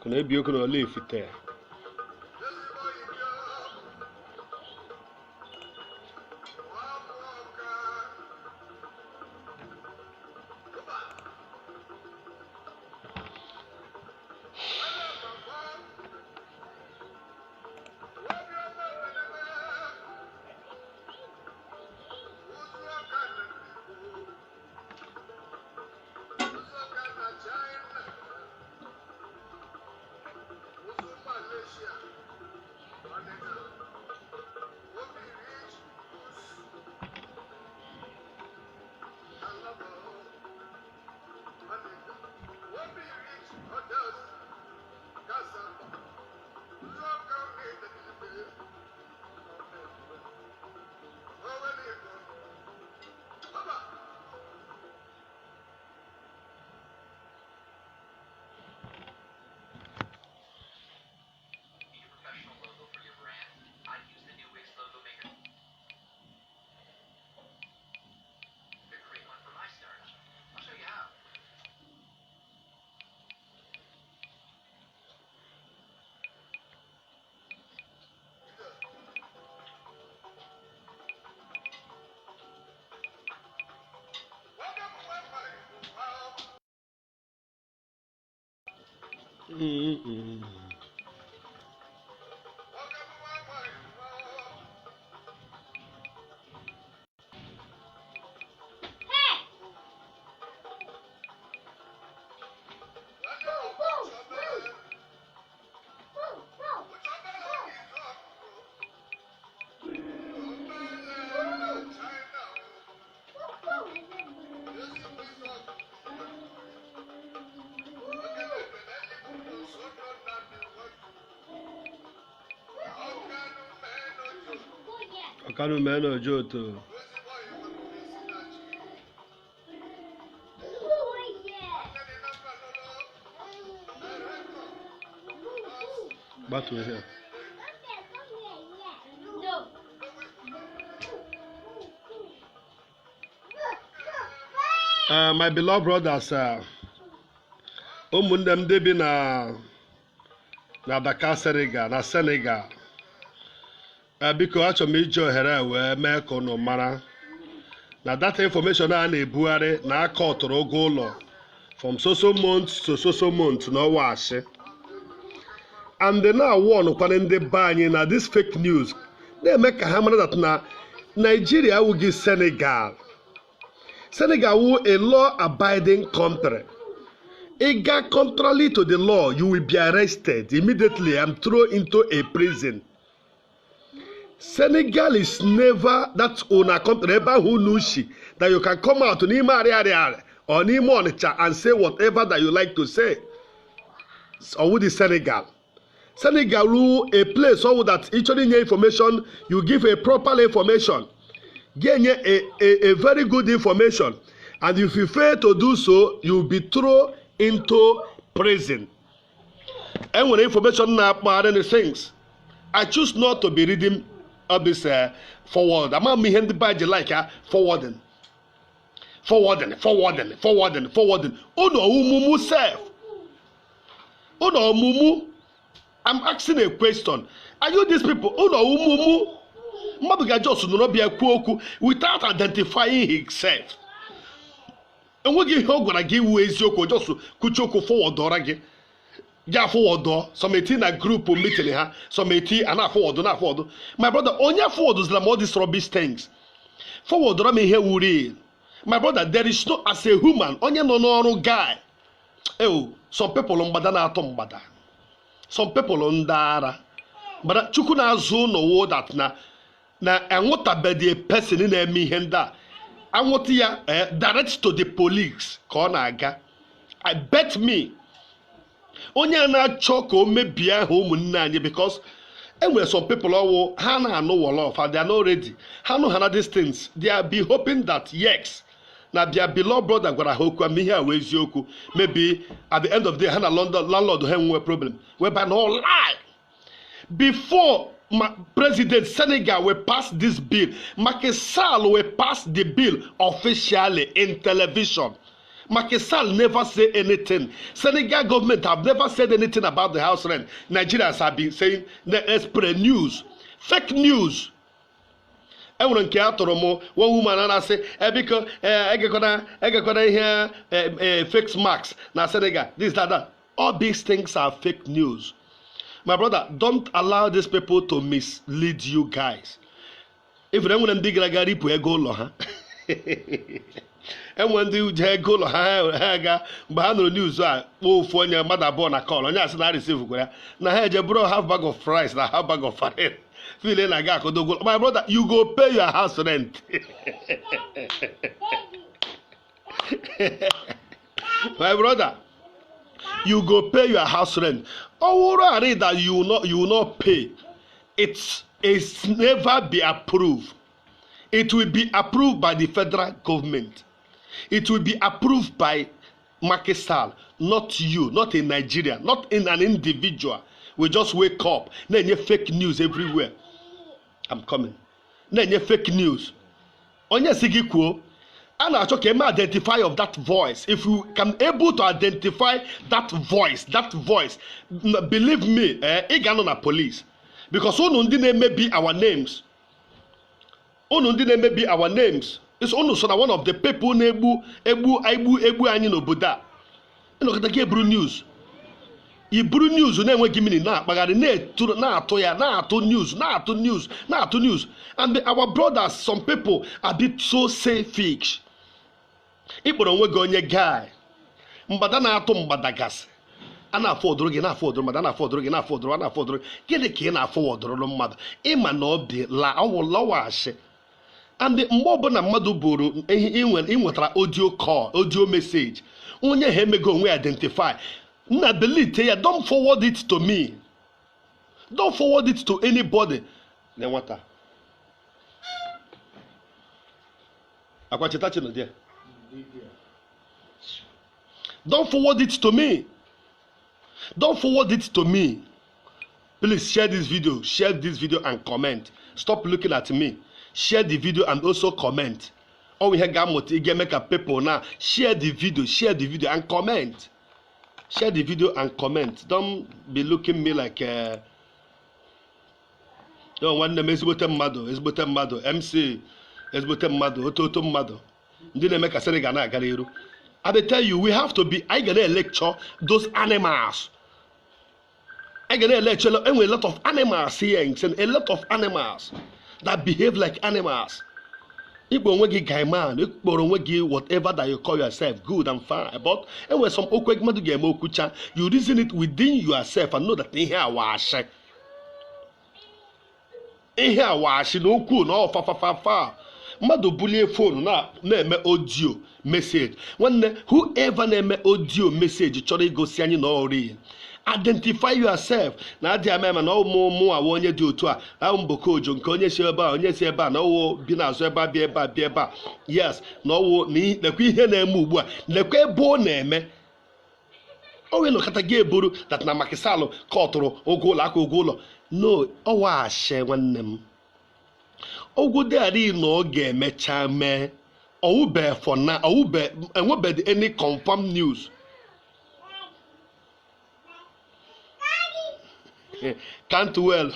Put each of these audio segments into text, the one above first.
Kuna ebi oku na ole ifite. Kanu meno joto. Batu here. My beloved brothers, umundem debi na Dakar Senegal. Biko achọ m iji ohere wee mee ka unu mara na data information a na-ebugharị na aka ọtụrụ ogo ụlọ from social month to social month n'ọnwa asị and na-awụ ọnụkwana ndị be anyị na this fake news na-eme ka ha mara that na Nigeria awụghị Senegal wụ a law abiding country. It got contrary to the law, you will be arrested immediately and thrown into a prison. Senegal is never that owner country who knows that you can come out or and say whatever that you like to say. Or with the Senegal. Senegal a place so that each other information, you give a proper information. Get a very good information. And if you fail to do so, you will be thrown into prison. And when information now about any things, I choose not to be reading of this forward. I'm not me hand the badge like forwarding. Uno umumu self. Uno umumu. I'm asking a question. Are you these people? Uno umumu. Mabiga just no be a kwoku without identifying himself. And we give you gonna give ways yoko just kuchoko forward or again. Ja forward door, some 18 a group meeting her, some 18 and not forward. My brother, on your forward is like all these rubbish things. Forward, I mean, here we my brother, there is no as a human, on your no guy. Oh, some people on Badana Tombada, some people on Dara, but Chukuna zone no that na and what about the person in a me henda. I want to direct to the police, Konaga. I bet me. Onye na choko mebia home nanye because anyway some people are hana no wall and they are not ready. Hano these things. They are be hoping that yes. Now their beloved brother gonna hoku me here with yoku. Maybe at the end of the day hana landlord have a problem. Whereby no lie. Before President Senegal will pass this bill, Macky Sall will pass the bill officially in television. Macky Sall never say anything. Senegal government have never said anything about the house rent. Nigerians have been saying the spread news, fake news. Enwere nke atụrụ m one woman na-asị biko egekwana ihe fake marks na Senegal, this that. All these things are fake news. My brother, don't allow these people to mislead you guys. If enwere ndị gara aga ripụ ego ụlọ ha enwere ndị ji ego ụlọ ha ga mgbe ha nụrụ news a kpọọ ofu onye mmadụ abụọ na call onye asị na receive gwara na ha eje bụrụ half bag of rice na half bag of farine. Feel like I could go. My brother, you go pay your house rent. My brother, you go pay your house rent. Already that you will not pay. It's never be approved. It will be approved by the federal government. It will be approved by Macky Sall, not you, not in Nigeria, not in an individual. We just wake up. Then you fake news everywhere. I'm coming. Then you fake news. On your sigiko, and I can identify of that voice. If you can able to identify that voice, believe me, it can on police. Because onundi may be our names. Onundi may be our names. It's only so that one of the people ebu anyi no Buddha. You know, the Hebrew news. Hebrew news na-enweghị mini na-akpagharị na-atụ ya na-atụ news and our brothers, some people are bit so selfish. Ịkpọrọ onwe gị onye guy mgbada na-atụ mgbadagasị a na-afọdụrụ gị mmadụ a na-afọdụrụ gịnị ka ị na-afọdụrụ mmadụ ịma na ọ dị lawaghachi and mgbe ọbụla mmadụ bụrụ inwetara audio message onye ha emego onwe identify na delete ya, don't forward it to me, don't forward it to anybody. Then what? Don't forward it to me. Don't forward it to me. Please share this video and comment. Stop looking at me. Share the video and also comment. Oh, we have make a people now. Share the video and comment. Share the video and comment. Don't be looking me like don't want them ezigbote mmadụ MC ezigbote mmadụ ototo mmadụ ndị na-eme ka sịrị ga na-agara iru. I dey tell you, we have to be, I gonna lecture those animals. I gonna lecture a lot of animals here, and a lot of animals that behave like animals. Whatever that you call yourself, good and fine. But when some you reason it within yourself and know that in here wash. In here wash, no cool, no fa. Madu bully phone na name audio message. When whoever name audio message, chori go see any no real. Identify yourself. Na dia mema na mo awonye di otu a mboko ojo nke onye si eba na wo bi na azo eba bi eba. Yes, na wo ni lekwa ihe na eme ugbu a. Lekwa ebo na eme. O we no kata ge eburu that na Macky Sall kọtụrụ ogo ụlọ aka ogo ụlọ. No, o wa ashe nwanne m. Ogo de ari no oge emecha me. Owube for now, owube enwebe any confirmed news. Can't well,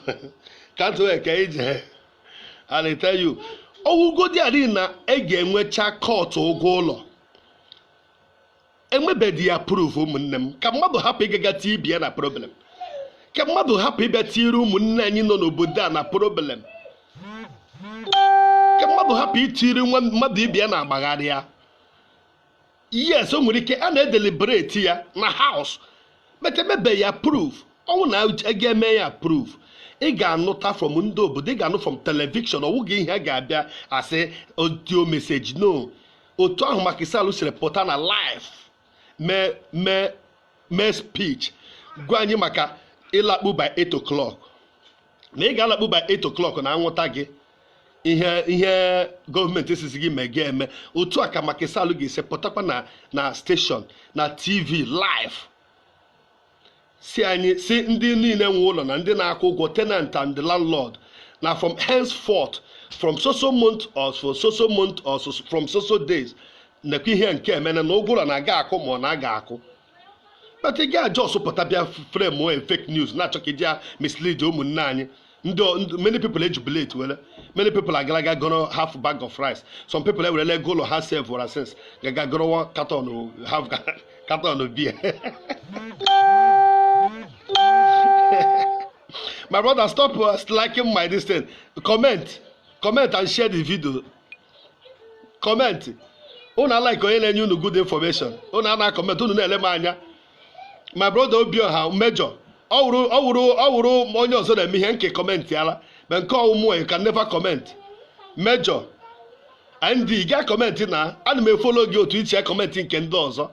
cage. And I tell you, oh, go the arena again, which I caught or golo. And maybe they approve them. Come mother happy get be a problem. Come mother happy bet you room no Buddha na problem. Come mother happy tea one mother be an bagaria. Yes, somebody can deliberate here na house. But maybe approve. Oh, now again may approve. It got not from window, but they got not from television or who here gabia. I say audio message. No, Otoa Macky Sall report on a live. Me speech. Guanyi maka ilabu by 8 o'clock. Me galabu by 8 o'clock na anwotage. Ihe government is gi megeme. Otoa ka Macky Sall gi report na station na TV live. See ndị niile nwe ụlọ na ndị na-akwụ ụgwọ tenant and the landlord. Now from henceforth, from so month or from so days, nekwa ihe nke emene na ụgwụrụ na-aga akụ ma ọ na-aga akụ. But ị ga-ajọs pụta bịa frame o fake news na-achọ ka iji ya mislead ụmụnne anyị. Many people jubilate well. Many people are gonna go half bag of rice. Some people will go to half save for a sense. They go one carton half carton of beer. My brother, stop liking my distance. Comment and share the video. Comment. Una like you good information. Una comment. My brother Obioha Major. Ọwụrụ onye ọzọ na-eme ihe nke comment yala. But nke ọmụ you can never comment. Major. And ị ga comment na ana m follow gị otu iche comment nke ndị ọzọ.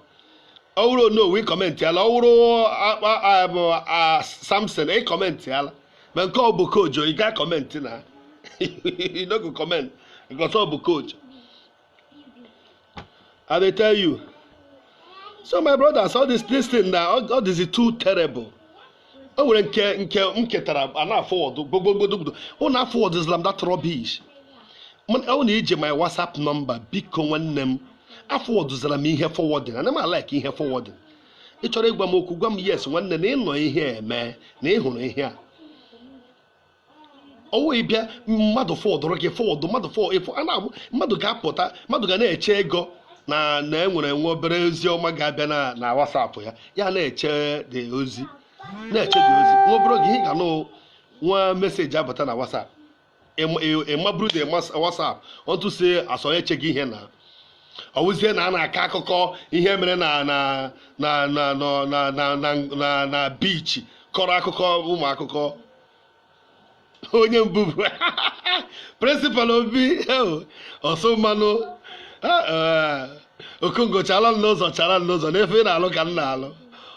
Ọwụrụ no we comment yala. Ọwụrụ Samson comment yala. But nke ọ bụ coach ị ga comment na. You no go comment because ọ bụ coach. I dey tell you. So my brothers, all this thing now, all this is too terrible. O nwere nke m ketara ana forward gbogbogbogbo. Una forward Islam that rubbish. I want ije my WhatsApp number biko nwanne m. Forward zara m ihe forwarding. Ana m like ihe forwarding. Ị chọrọ ịgwa m okwu gwa m yes nwanne na ịnọ ihe eme na ịhụrụ ihe a. Owo ịbịa mmadụ forward gị forward mmadụ ga-apụta mmadụ ga na-eche ego na enwere obere ozi ọma ga-abịa na WhatsApp ya na-eche the ozi nwobere oge ị ga nwa meseji abata na WhatsApp ịmaburu the WhatsApp otu si asọ eche gị ihe na ọwụzie na a na-akọ akụkọ ihe mere na beach kọrọ akụkọ ụmụ akụkọ onye mbụbụ principal Obi ọsọ mmanụ Okongo chala n'ụzọ n'efe ị na-alụ ka m na-alụ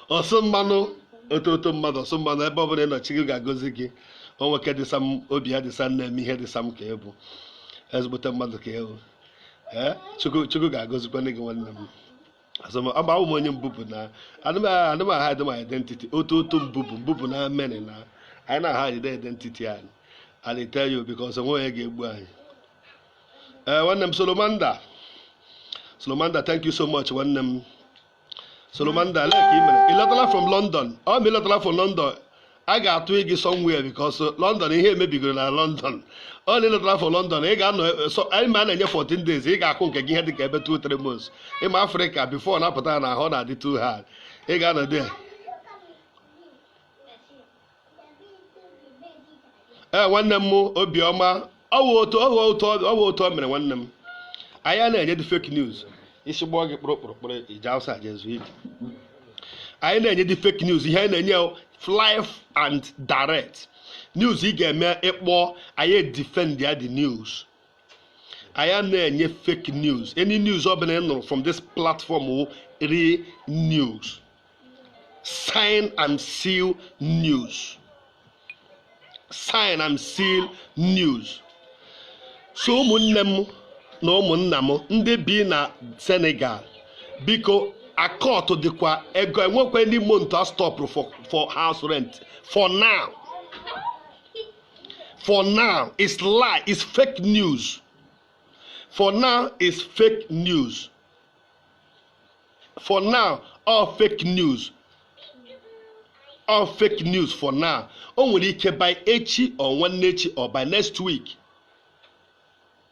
ọsọ mmanụ ototo mmadụ ọsọ mmanụ ebe ọ bụla ị nọchi gị ga-agọzi gị onweke dịsa m obi ya dịsa na-eme ihe dịsa m ka ebu ezigbote mmadụ ka ewu Chukwu ga-agọzikwana gị nwanne m agba ụmụ onye mbụbụ na anụmahụ dị my identity ototo mbụbụ na meni na anyị na-aha the identity anyị I tell you because onwe onye ga-egbu anyị nwanne m Solomanda, thank you so much. Solomanda, like him. He left from London. Oh, me left from London. I got to go somewhere because London, he maybe go to London. Only left from London. He got no. So I man in 14 days. He got to get the 2-3 months. In Africa, before na put on a honor, did too hard. He got no there. One them Obioma. Oh, to one them. Anyị na-enye the fake news isi gbọ gị kpụrụkpụrụ ije outside jezu ike anyị na-enye the fake news ihe anyị na-enye live and direct news ị ga-eme ịkpọ anyị defend ya the news anyị na-enye fake news any news ọ bụla ị nụrụ from this platform real news sign and seal news so ụmụnne m na ụmụnna m ndị bi na Senegal biko akọtụ dịkwa ego enwekwa ndị month stop for house rent for now it's lie, it's fake news. For now it's fake news. For now all fake news for now. O nwere ike by echi or nwanne echi or by next week.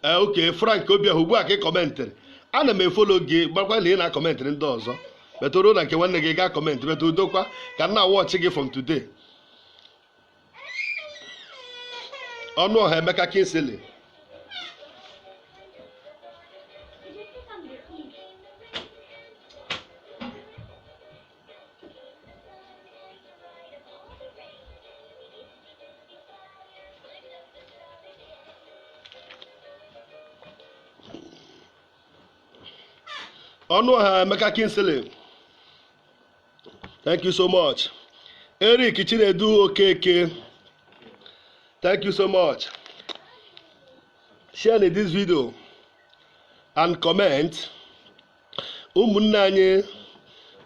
Okay, Frank Obiaha ugbu a ka ị kọmentịrị ana m efolo gị gbakwa na ị na-akọmentịrị ndị ọzọ betoro na nke nwanne gị ga kọmentị beto udokwa ka nna watch gị from today. Ọnụ ọha Emeka Kinsley Emeka Kinsley, thank you so much. Eric Chinedu Okeke, thank you so much. Share this video and comment. Ụmụnne anyị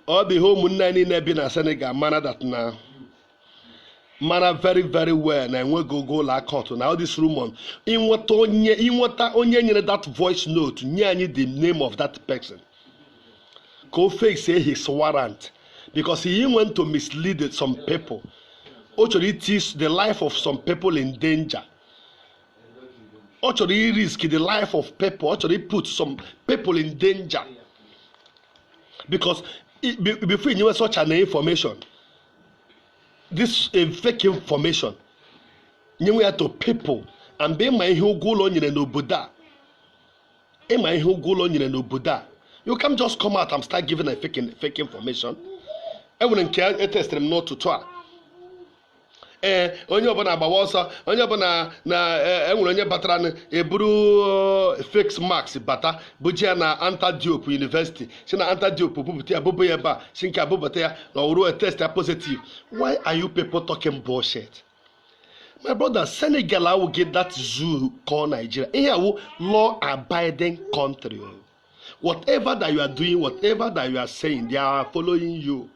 ọ dị ụmụnne anyị na-ebi na Senegal mana that na mana very very well na enwego go la court na all this rumor inweta onye nyere that voice note nye anyị the name of that person go fake say his warrant because he went to mislead some people. Actually teach the life of some people in danger. Actually risk the life of people. Actually put some people in danger because before you know such an information, this fake information, you have to people and be my who go on in no Buddha. My who go on in no Buddha. You can't just come out and start giving a fake information. I wouldn't care a test them not to try. Onye ọbụla agbawa ọsọ onye ọbụla na enwere onye batara na eburu fake marks bata bụjia na Anta Diop University si na Anta Diop bụbụta ya bụbụ ya ebe a si nke abụbụta ya na ọrụ test ya positive. Why are you people talking bullshit? My brother, Senegal will get that zoo called Nigeria. Here are law-abiding country. Whatever that you are doing, whatever that you are saying, they are following you.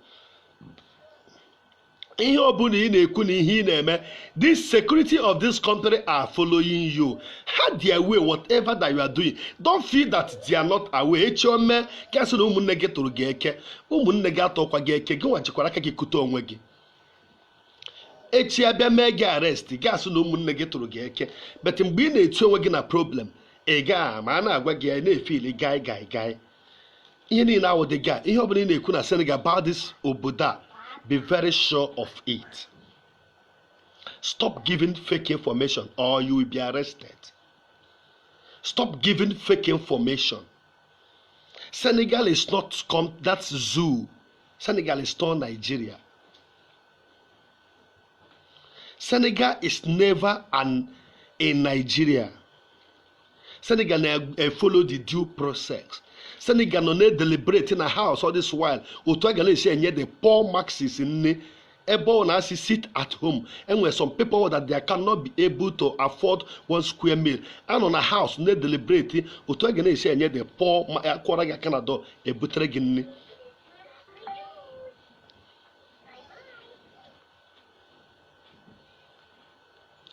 This security of this country are following you. Have their way, whatever that you are doing. Don't feel that they are not aware. Echi abịa mee gị arrest gasị na ụmụnne gị tụrụ gị eke but mgbe ị na-etu onwe gị na problem ị gaa ma a na-agwa gị ya na-efili gai ihe niile awụ dị gaa ihe ọbụla ị na-ekwu na Senegal about this obodo a be very sure of it. Stop giving fake information or you will be arrested. Stop giving fake information. Senegal is not that zoo. Senegal is still Nigeria. Senegal is never in Nigeria. Senegal follow the due process. Senegal no deliberate in a house all this while. Utwagale say the poor maxis in able na sit at home. And when some people that they cannot be able to afford 1 square meal. And on a house no deliberate. Utwagale say the poor Koraga Canada a butregini.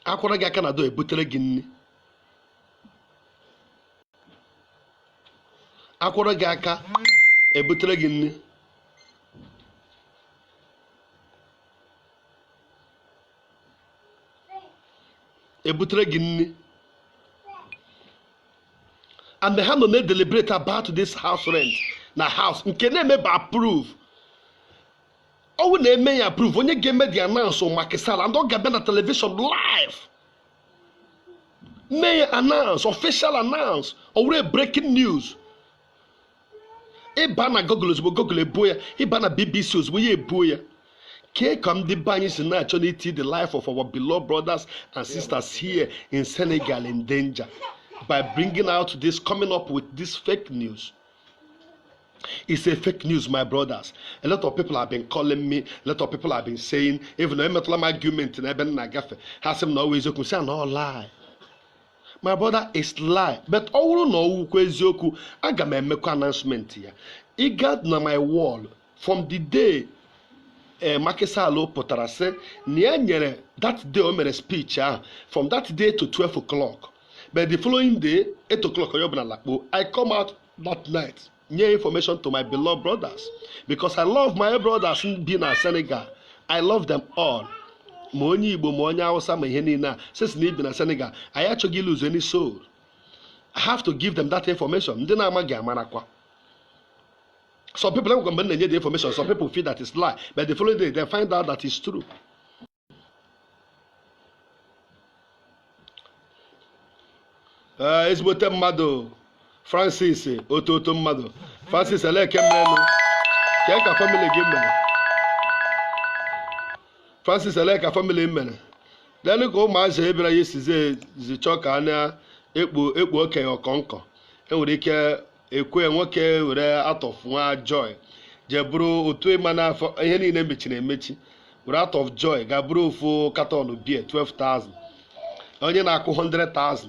Akwara gị aka na do ebutere gị nri. Akwara gị aka ebutere gị nri. Ebutere gị nri. And they have no deliberate about this house rent. Na house nke na-eme ba approve. Oh, they may approve when you get me the announce on Makisala and don't get on television live. May announce, official announce, already breaking news. Ibana Google a boy, Ibana BBC we a boy. Can come the banyes in actually the life of our beloved brothers and sisters here in Senegal in danger by bringing out this, coming up with this fake news. It's a fake news, my brothers. A lot of people have been calling me. A lot of people have been saying, even though I'm not an argument in Eben Nagafe, has him always you can say no lie. My brother, it's lie. But all no kwezoku. I got my make announcement here. It got on my wall from the day Makisalo Potarase near that day I made a speech. From that day to 12 o'clock. But the following day, 8 o'clock, I come out that night. New information to my beloved brothers because I love my brothers in being in Senegal. I love them all. Moni Igbo, Moni Hausa, Mehenina, since living in Senegal, I actually lose any soul. I have to give them that information. Some people don't come and get the information. Some people feel that it's lie, but the following day they find out that it's true. It's what mado. Francis ototo mmadụ Francis eleke mmenu ka family gị mere Francis eleke family mere deni ka ụmụazị ebere ya size zichọ ka na ekpo okenye ọkọnkọ enwere ike ekwe nwoke were atọf nwa joy je bụrụ otu ịma n'afọ ihe niile mechiri emechi were out of joy ga bụrụ ofu carton beer 12,000 onye na-akụ 100,000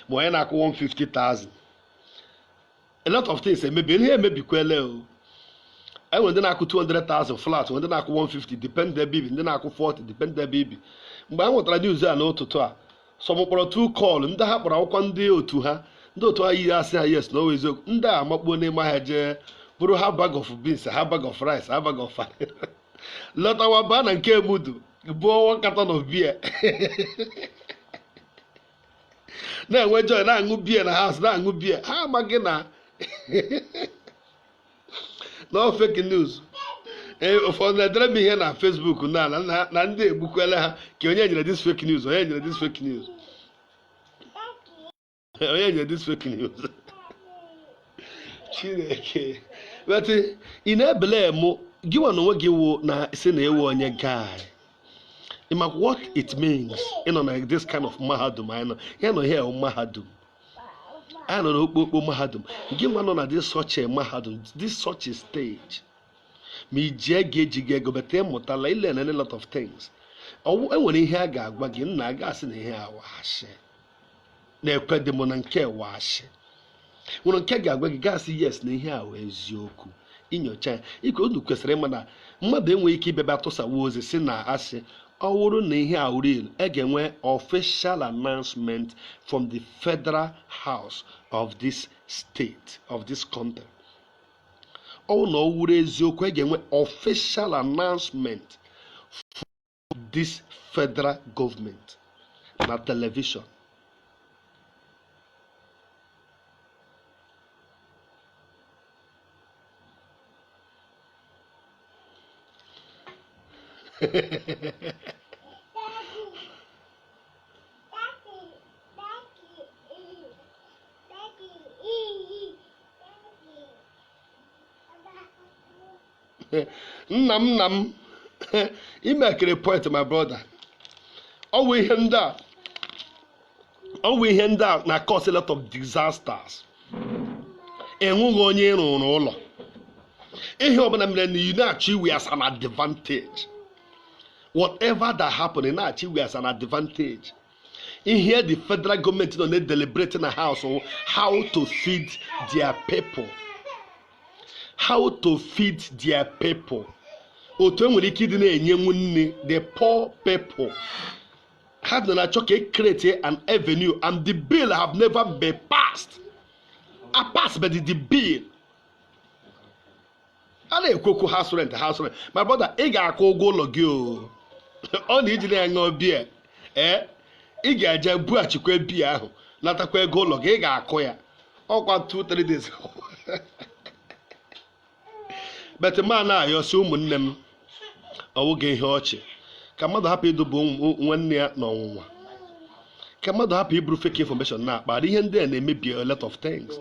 ma onye na-akụ 150,000. A lot of things maybe here maybe kwele enwere ndị na-akụ 200,000 flat, ndị na-akụ 150 depend the baby, ndị na-akụ 40 depend the baby. Mgbe a nwetara news a n'ụtụtụ a, sọmụkpọrọ 2 call ndị ha kpọrọ akwụkwọ ndị otu ha yi asị ha yes na o eziokwu. Ndị a amakpuo n'ime ahịa jee bụrụ ha bag of beans, ha bag of rice, ha bag of lọtawa baa na nke Emudu bụọ 1 carton of beer na-enwe joy na-aṅụ beer na house na-aṅụ beer. Ha amaghị na no fake news. Ụfọdụ na-edere m ihe na Facebook na ndị egbukwele ha ka onye nyere this fake news, onye nyere this fake news, onye nyere this fake news. Chineke. But ị na-ebele mụ gị nwa na onwe gị wụ na si na ewu onye guy. Ima what it means ịnọ na this kind of mahadum anyị nọ. Ya nọ here mahadum. I don't know okpokpo mahadum. Gị nwa nọ na this such a mahadum, this such a stage. Ma ije ga-eji ego bete ịmụtala ile na a lot of things. Enwere ihe a ga-agwa gị nna a ga-asị na ihe a washi. Na-ekwe dị mụ na nke washi. Nwere nke ga-agwa gị gasị yes na ihe a wee eziokwu. Inyocha ike unu kwesịrị ịma na mmadụ enweghị ike ibebe atụsawa ozi si na asị ọ wụrụ na ihe a real ga-enwe official announcement from the federal house of this state of this country. Ọ na ọ wụrụ eziokwu ga-enwe official announcement from this federal government na television. Nna m imekere point my brother. Ọ wụ ihe ndị a na cause a lot of disasters. Enweghị onye rụrụ ụlọ. Ihe ọbụla mere na you na-achọ iwe as an advantage. Whatever that happened, na-achọ iwe as an advantage. Here the federal government nọ na-deliberate na house on how to feed their people. How to feed their people. Otu enwere ike ịdị na-enye nne the poor people. Ha dị na-achọ ka create an avenue and the bill have never been passed. I passed but the bill. A na-ekwekwu house rent. My brother, ị ga-akwụ ụgwọ ụlọ gị o. Ọ na iji na-aṅụ biya. Ị ga-eje bughachikwa biya ahụ natakwa ego ụlọ gị, ị ga-akụ ya. Ọkwa 2-3 days. But man na-ayọsi ụmụnne m ọwụghị ihe ọchị. Ka mmadụ hapụ iduba nwanne ya n'ọnwụnwa. Ka mmadụ hapụ iburu fake information na-akpa ihe ndị a na-emebi a lot of things.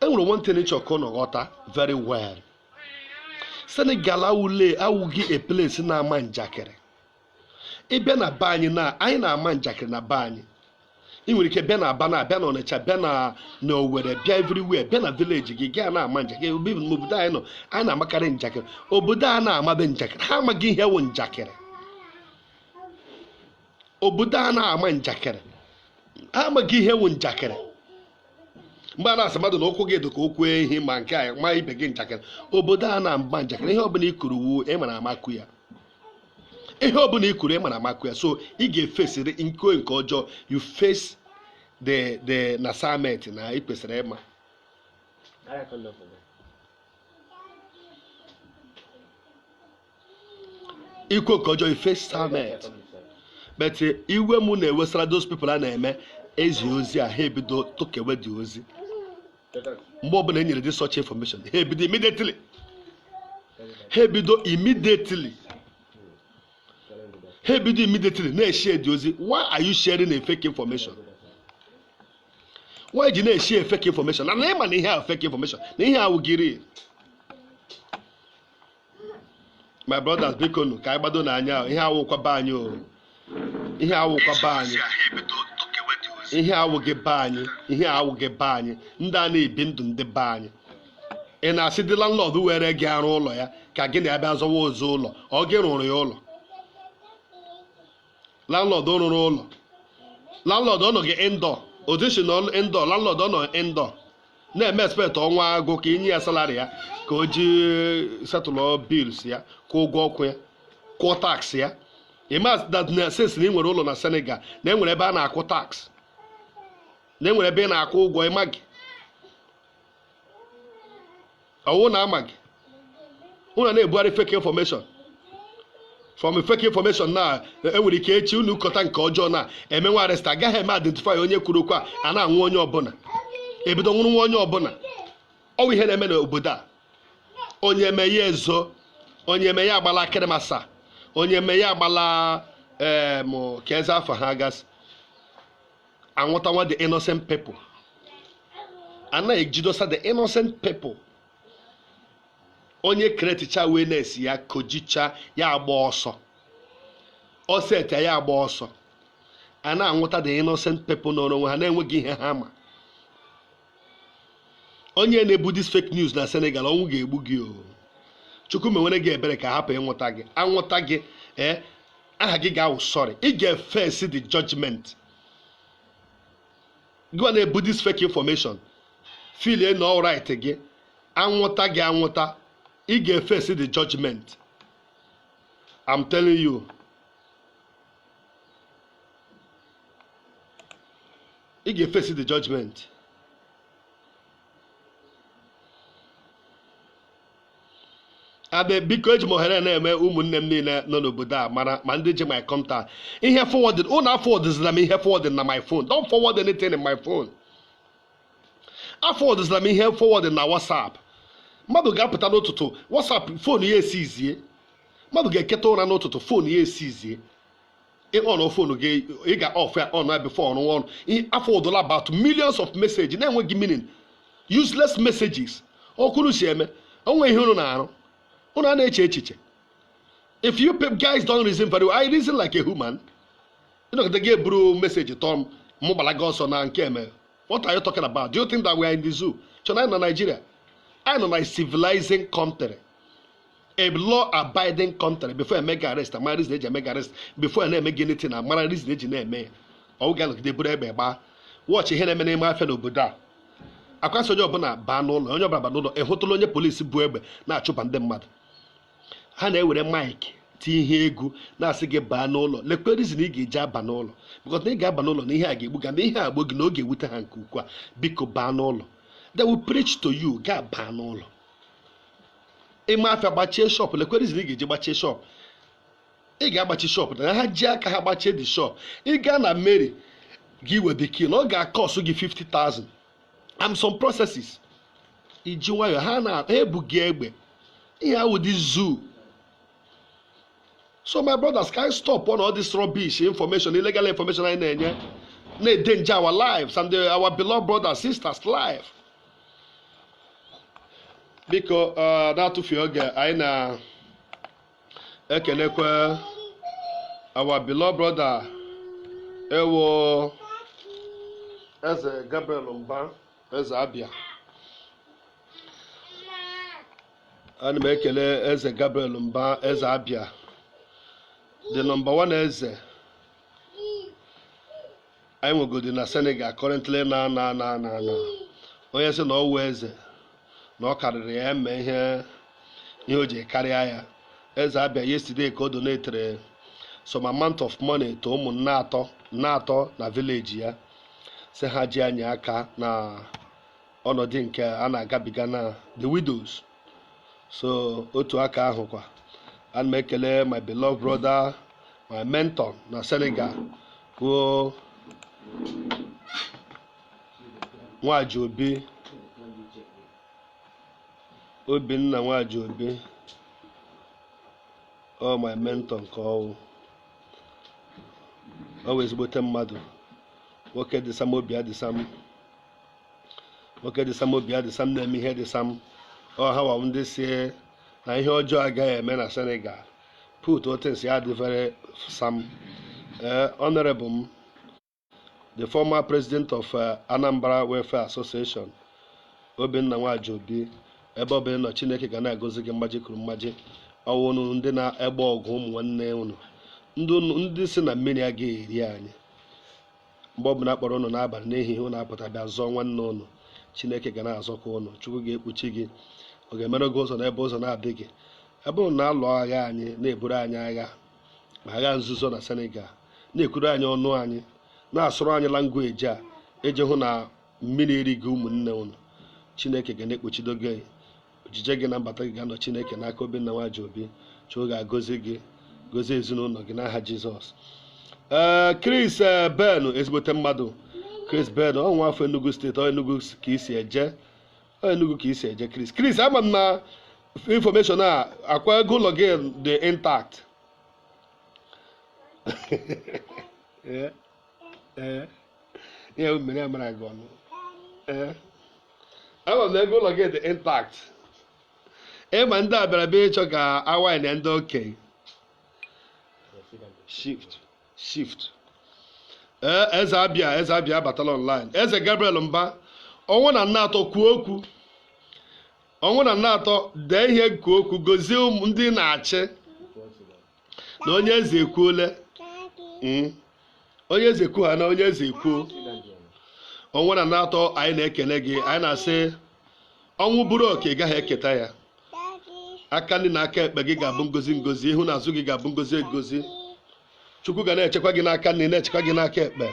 Enwere one thing ịchọkọ n'ọghọta very well. Senegal awụghị a place na-ama njakịrị. Ịbịa na be anyị anyị na-ama njakịrị na be anyị. Ị nwere ike bịa na Aba na bịa na Ọnịcha bịa na Owerri bịa everywhere bịa na village gị gaa na-ama njakịrị. Obodo anyị nọ anyị na-amakarị njakịrị. Obodo a na-amabe njakịrị ha amaghị ihe wụ njakịrị. Obodo a na-ama njakịrị ha amaghị ihe wụ njakịrị. Mgbe a na-asị mmadụ na ụkwụ gị dị ka okwu ehi ma nke a ma ibe gị njakịrị. Obodo a na-ama njakịrị ihe ọbụla ikuru wuo ịmara amakụ ya. Ihe ọbụla ikuru ịmara amakụ ya. So ị ga-efesịrị nke ọjọọ. You face the na summit na ị kwesịrị ịma. Ikwu nke ọjọọ you face summit. But iwe mụ na-ewesara those people a na-eme ezi ozi a ha ebido tokewe dị ozi. Mgbe ọbụla e nyere dị such information ha ebido immediately. Na-eshare dị ozi. Why are you sharing a fake information? Why ji na-eshare fake information? Na ịma na ihe a fake information na ihe ahụ gịrị. My brothers biko nụ ka anyị gbado n'anya ihe awụkwa be anyị o. Ihe awụkwa be anyị. Ihe awụghị be anyị. Ihe awụghị be anyị. Ndị a na-ebi ndụ ndị be anyị. Ị na-asị dị landlord were gị arụ ụlọ ya ka gị na-abịa zọwa ozu ụlọ. Ọ gị rụrụ ya ụlọ. Landlord rụrụ ụlọ. Landlord ọ nọ gị indoor. Odishi nọ indoor. Landlord ọ nọ indoor. na-eme expect ọnwa agụ ka inye ya salary ya ka o ji settle bills ya kwụọ ụgwọ ọkụ ya kwụọ tax ya. Ịma that na sense na ị nwere ụlọ na Senegal na enwere ebe a na-akwụ tax na enwere ebe ị na-akwụ ụgwọ ịma gị ọwụ na ama gị unu na-ebugharị fake information from fake information na enwere ike echi unu kọta nke ọjọọ na emenwe arrest agaghị eme identify onye kwuru okwu a na-anwụ onye ọbụla ebido nwụrụ nwa onye ọbụla. Ọwụ ihe na-eme n'obodo a. Onye eme ya ezo, onye eme ya agbala akịrịmasa, onye eme ya agbala ka eze afọ ha gasị anwụtanwa the innocent people. Anaghị ejidosa the innocent people. Onye kreticha awareness ya kojicha ya agba ọsọ ọsọ ya agba ọsọ a na-anwụta the innocent people n'ọrụ onwe ha na-enweghị ihe ha ma. Onye na-ebu this fake news na Senegal ọnwụ ga-egbu gị o. Chukwu menwere gị ebere ka hapụ ịnwụta gị. Anwụta gị aha gị ga-awụ sorry. Ị ga-face the judgment. Gị na-ebu this fake information feel na all right gị anwụta gị anwụta ị ga-face the judgment. I'm telling you. Ị ga-face the judgment. Abe biko eji m ohere na-eme ụmụnne m niile nọ n'obodo a mara ma ndị ji my contact ihe forwarded unu forwardezila m ihe forwarded na my phone. Don't forward anything in my phone. Forwardezila m ihe forwarded na WhatsApp. Mmadụ ga-apụta n'ụtụtụ WhatsApp phone ya esizie. Mmadụ ga-eketa ụra n'ụtụtụ phone ya esizie. On phone gị ị ga-off ya on before ọrụ forwarded about millions of messages na-enweghị meaning, useless messages. Okunu si eme onwe ihe unu na-arụ. Unu na-eche echiche. If you guys don't reason very well, I reason like a human. You know, they get bro message Tom Mobalagoso na nke eme. What are you talking about? Do you think that we are in the zoo? China in Nigeria. I know my civilizing country. A law-abiding country. Before I make arrest, my reason they make arrest. Before I make anything, my reason they make. Oh, girl, they put a watch here na my fellow Buddha. Akwanso onye ọbụla baa n'ụlọ onye ọbụla baa n'ụlọ ehụtụla onye polisi bụ egbe na-achụba ndị mmadụ. Ha na-ewere maịkị tie ihe egwu na-asị gị baa n'ụlọ. Lekwe reason ị ga-eji aba n'ụlọ because na ị ga-aba n'ụlọ na ihe a ga-egbu gị na ihe agbo gị na oge ewute ha nke ukwuu. Biko baa n'ụlọ. They will preach to you. Ga baa n'ụlọ. Ịma afịa gbachie shop. Lekwe reason ị ga-eji gbachie shop. Ị ga-agbachi shop na ha ji aka ha gbachie the shop. Ị gaa na Mary gị webe key na ọ ga-akọsụ gị 50,000. Some processes. Iji nwayọ ha na-ebughị egbe. Ihe ahụ dị zoo. So my brothers, can I stop on all this rubbish information, illegal information I na-enye na-endanger our lives and our beloved brothers, sisters' life. Biko na-atụfughị oge anyị na-ekelekwe our beloved brother ewo Eze Gabriel Mba Eze Abia. Ana m ekele Eze Gabriel Mba Eze Abia, the number one Eze anyị nwegodi na Senegal currently na onye sị na ọwụ eze na ọ karịrị ya eme ihe o ji karịa ya. Eze Abia yesterday ka o donatere some amount of money to ụmụnne atọ na village ya sị ha ji anyị aka na ọnọdụ nke a na-agabiga na the widows. So otu aka ahụ kwa ana m ekele my beloved brother, my mentor na Senegal bụ Nwaji Obi, Obinna Nwaji Obi, my mentor nke ọwụ always ezigbote mmadụ. Nwoke dị sam obi adịsam, nwoke dị sam obi adịsam na-eme ihe dịsam. Ha wa ndị si na ihe ọjọọ agaghị eme na Senegal. Put things ya dị very sam. Honorable the former president of Anambra Welfare Association, Obinna Nwaji Obi, ebe ọ bụ na Chineke ga na-agọzi gị mmaji kwuru mmaji. Ọwụnụ ndị na-egbe ọgụ ụmụ nwanne unu, ndị si na mmiri agaghị eri anyị. Mgbe ọ bụla akpọrọ unu n'abalị n'ehihie unu apụta bịa zọọ nwanne unu Chineke ga na-azọkwa ụnụ. Chukwu ga-ekpuchi gị, ọ ga-emere gị ụzọ n'ebe ụzọ na-adịghị. Ebe ụnụ na-alụ agha anyị, na-eburu anyị agha, ma agha nzuzo na Senegal, na-ekwuru anyị ọnụ anyị, na-asụrụ anyị langweji a eji hụ na mmiri eri gị ụmụnne ụnụ. Chineke ga na-ekpuchido gị, ojije gị na mbata gị ga-anọ Chineke n'aka Obinna Nwajobi. Chukwu ga-agọzi gị, gọzie ezinụlọ gị n'aha Jizọs. Chris Ben, ezigbote mmadụ. Chris Ben, ọ nwa afọ Enugu steeti, ọ Enugu ka isi eje, ọ Enugu ka isi eje. Chris, ama m na information a akwa ego ụlọ gị dị intact. Ihe mere amara gị ọnụ. Ama m na ego ụlọ gị dị intact. Ma ndị a bịara bịa ịchọ ka awaị na ndị okenye shift. Eze abịa abatala online. Eze Gabriel Mba, ọnwụ na nna atọ kwuo okwu, ọnwụ na nna atọ dee ihe kwuo okwu, gozie ụmụ ndị na-achị na onye eze ekwuole. Onye eze ekwu ha na onye eze ekwuo. Ọnwụ na nna atọ, anyị na-ekele gị, anyị na-asị ọnwụ bụrụ oke gaghị eketa ya. Aka ndị na aka ekpe gị ga-abụ ngozi ngozi, ihu na azụ gị ga-abụ ngozi egozi. Chukwu ga na-echekwa gị n'aka nne, na-echekwa gị n'aka ekpe.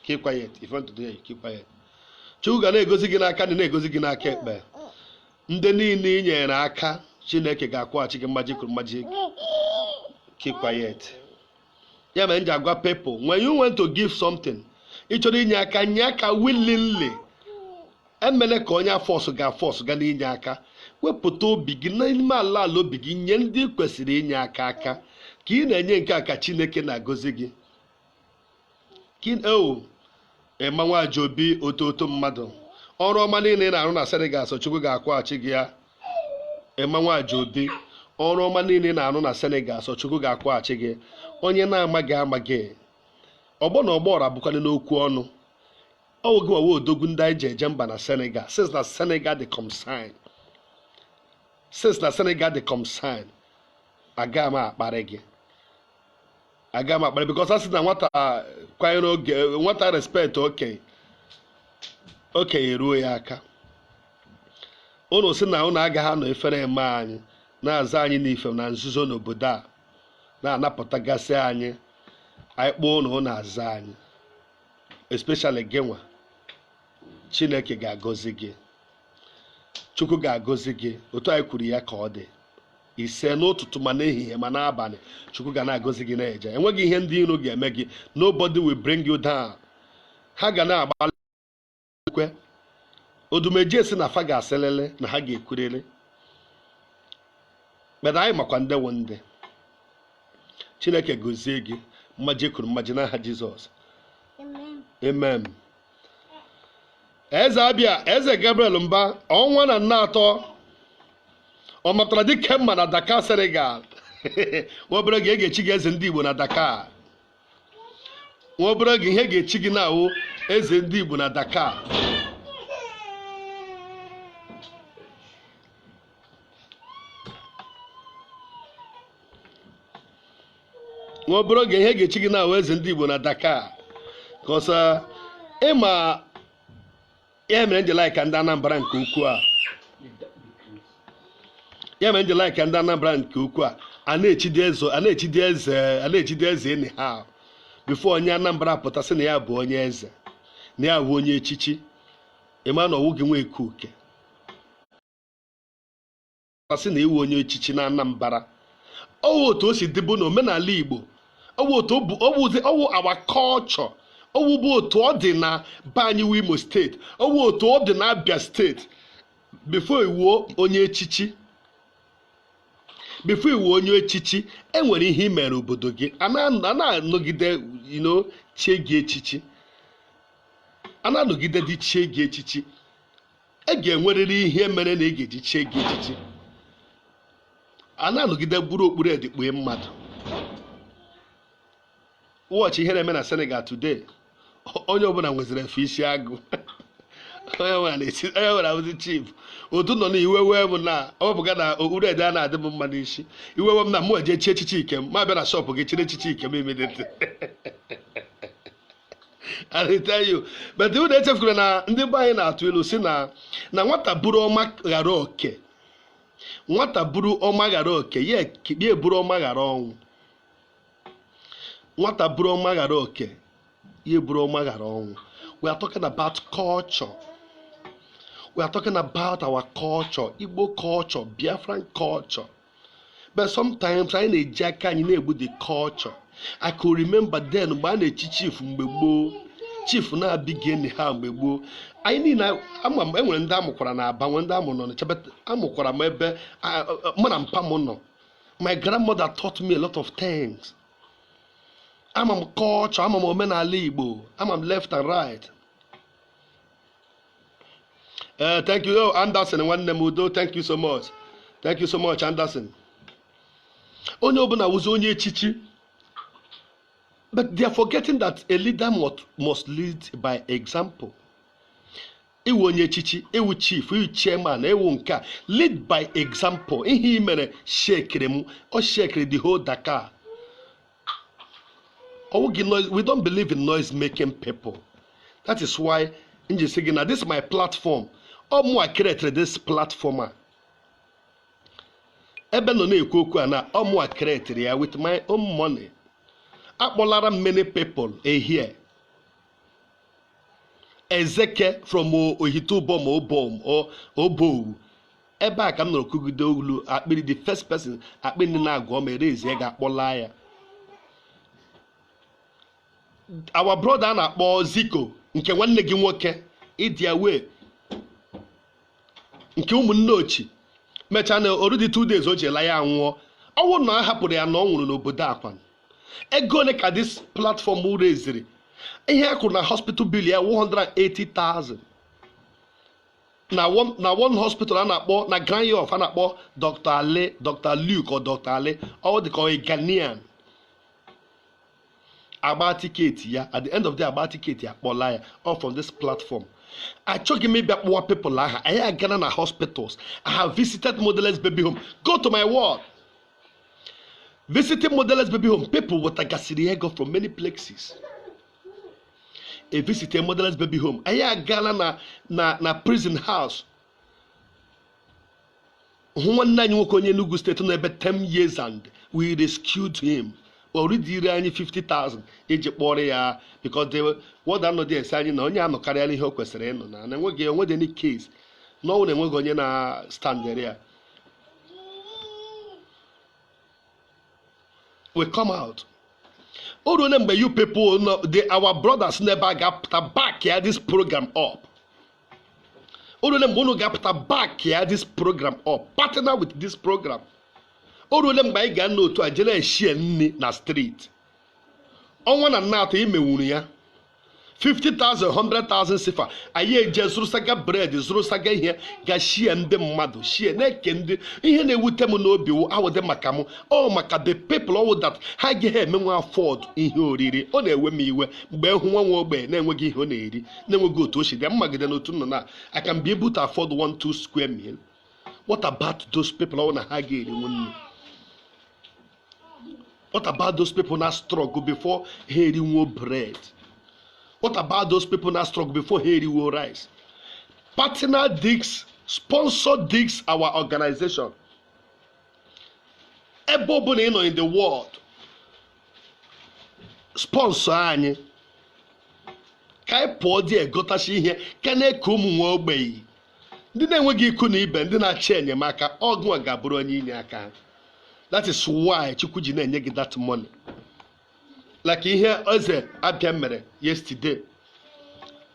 Keep quiet. If you want to do it, keep quiet. Chukwu ga na-egozi gị n'aka nne, na-egozi gị n'aka ekpe. Ndị niile i nyere aka, Chineke ga-akwụghachi gị mmaji kwuru mmaji. Keep quiet. Ya mere m ji agwa people, when you want to give something, ị chọrọ inye aka, nye aka willingly. Emele ka onye afọsụ ga-afọsụ ga n'inye aka. Wepụta obi gị n'ime ala obi gị nye ndị kwesịrị inye aka ka ị na-enye nke a ka Chineke na-agọzi gị. Emma Nwajobi, ototo mmadụ, ọrụ ọma niile ị na-arụ na Senegal, Chukwu ga-akwụghachi gị ya. Emma Nwajobi, ọrụ ọma niile ị na-arụ na Senegal, Chukwu ga-akwụghachi gị. Onye na-amaghị amaghị, ọgbọ na ọgbọ ọra bụkwana n'okwu ọnụ. Ọwụ gị wawe odogwu ndị anyị ji eje mba na Senegal, since na Senegal dị consign. Since na Senegal dị consign, aga m akparị gị. Aga m akparị because a sị na nwata kwanyere oge, nwata respect okenye ruo ya aka. Unu sị na unu agaghị anọ efere eme anyị, na-aza anyị n'ife na nzuzo n'obodo a, na-anapụtagasị anyị kpọọ unu na-aza anyị, especially gị nwa. Chineke ga-agọzi gị, Chukwu ga-agọzi gị, otu anyị kwuru ya ka ọ dị. Ise n'ụtụtụ ma n'ehihie ma n'abalị, Chukwu ga na-agọzi gị na-eje. Enweghị ihe ndị iro ga-eme gị. Nobody will bring you down. Ha ga na-agbalị kwe. Odumeji esi na fa ga-aselele na ha ga-ekwurịrị. Mana anyị makwa ndị wụ ndị. Chineke gọzie gị, mmaji kwuru mmaji n'aha Jizọs. Amen. Eze abịa, Eze Gabriel Mba, ọnwa na nna atọ, ọ matara dike mma na Dakar, Senegal. Nwobere gị ga-echi gị eze ndị Igbo na Dakar. Nwobere gị ihe ga-echi gị na-awụ eze ndị Igbo na Dakar. Nwobere gị ihe ga-echi gị na-awụ eze ndị Igbo na Dakar. Kọsa ịma ya mere ndị like ndị Anambra nke ukwuu a. Ya mere ndị like ndị Anambra nke ukwuu a na-echidi eze enyi ha. Before onye Anambra pụta sị na ya bụ onye eze, na ya bụ onye echichi, ịma na ọwụ gị nwe ekuke. Sị na iwu onye echichi na Anambra. Ọwụ otu o si dịbụ na omenala Igbo. Ọwụ our culture. Ọwụ bụ otu ọ dị na Banyi Imo steeti. Ọwụ otu ọ dị na Abia steeti. Before iwu onye echichi. Before iwu onye echichi, enwere ihe imere obodo gị. A na-anọgide chie gị echichi. A na-anọgide dị chie gị echichi. E ga-enwerịrị ihe mere na ị ga-eji chie gị echichi. A na-anọgide bụrụ okpuru edikpue mmadụ. Watch ihe na-eme na Senegal today. Onye ọbụla nweziri efe isi agụ. Onye nwere abụzi chief. Otu nọ n'iwe wee m na ọ bụga na okpuru ede a na-adị m mma n'isi. Iwe m na mụ eje chi echichi Ikem, ma bịa na shọpụ gị chiri echichi Ikem immediately. I tell you. But the day chef na ndị be anyị na-atụ ilu si na nwata buru ọma ghara oke. Nwata buru ọma ghara oke, ye buru ọma ghara ọnwụ. Nwata buru ọma ghara oke, ye buru ọma ghara ọnwụ. We are talking about culture. We are talking about our culture, Igbo culture, Biafran culture. But sometimes I need Jacka and you with the culture. I could remember then when a chief Mbebo, chief na begin Hambebo. I need now, I'm when Damokorana, Bawandamon on the Chabet, Amokora Mebe, Madam Pamono. My grandmother taught me a lot of things. I'm a culture, I'm a Momena Libo, I'm left and right. Thank you, Anderson. Thank you so much. Thank you so much, Anderson. Onye obuna was onye echichi. But they are forgetting that a leader must lead by example. Ewu onye echichi, ewu chief, ewu chairman, ewu nka. Lead by example. Ihe mere shake mu or shake the whole Dakar. We don't believe in noise making people. That is why in this is my platform. I created this platform. Ebe no na-ekwu okwu ana I created ya with my own money. Akpolara many people here. Ezeke from Ohitubom or Obo. Ebe a ka m nọrọ kugide olu akpịrị the first person akpịrị na-agụ m erezi ya ga-akpọla ya. Our brother na-akpọ Ziko nke nwanne gị nwoke ịdị awe nke ụmụnne ochi mechaa na already 2 days o jela ya nwụọ ọnwụ na hapụrụ ya na ọ nwụrụ n'obodo Akwan. Ego ole ka this platform raised ihe akụrụ na hospital bill ya 180,000 na one hospital a na-akpọ na Grand Yoff a na-akpọ Dr. Luke or Dr. Ale ọ dị ka a Ghanaian. About ticket ya at the end of the about ticket ya kpọla ya all from this platform. I took maybe more people. I have gone to hospitals. I have visited Modelers Baby Home. Go to my ward. Visiting Modelers Baby Home. People with a gasiriego from many places. A visiting Modelers Baby Home. I have gone na prison house. One night you in Enugu State on about 10 years and we rescued him. Already ran 50,000 Egypt warrior because they were what I'm not there saying no nya no carry ihe o kwesịrị ịnụ na enweghị any case no one enweghị onye na stand there. We come out. Oh remember you people know our brothers never got back here this program up. Oh remember got back here this program up. Partner with this program. Orule mgbe anyị ga n'otu a jere eshie nni na street ọnwa na nnatọ imewuru ya 50,000 100,000 sifa anyị eje zụrụ saga bread zụrụ saga ihe ga shie ndị mmadụ shie na-eke ndị ihe na-ewute m n'obi awụde maka m maka the people all that ha agaghị emenwe afford ihe oriri ọ na-ewe m iwe mgbe hụ nwa ogbe na-enweghị ihe ọ na-eri na-enweghị otu o si dị mmagide n'otu nọ na I can be able to afford 1-2 square meal. What about those people all na ha ga-eri nwanne? What about those people that struggle before hearing more bread? What about those people that struggle before hearing more rice? Partner Dix, sponsor Dix, our organization. Everybody in the world. Sponsor anyị. Ka anyị pụọ dị egotachi ihe ka na-eke ụmụ nwa ogbenye. Ndị na-enweghị ikwu na ibe ndị na-achị enyemaka ọgụ a ga-abụrụ onye inye aka. That is why Chukwu ji na-enye gị that money. Like ihe Eze Abia mere yesterday.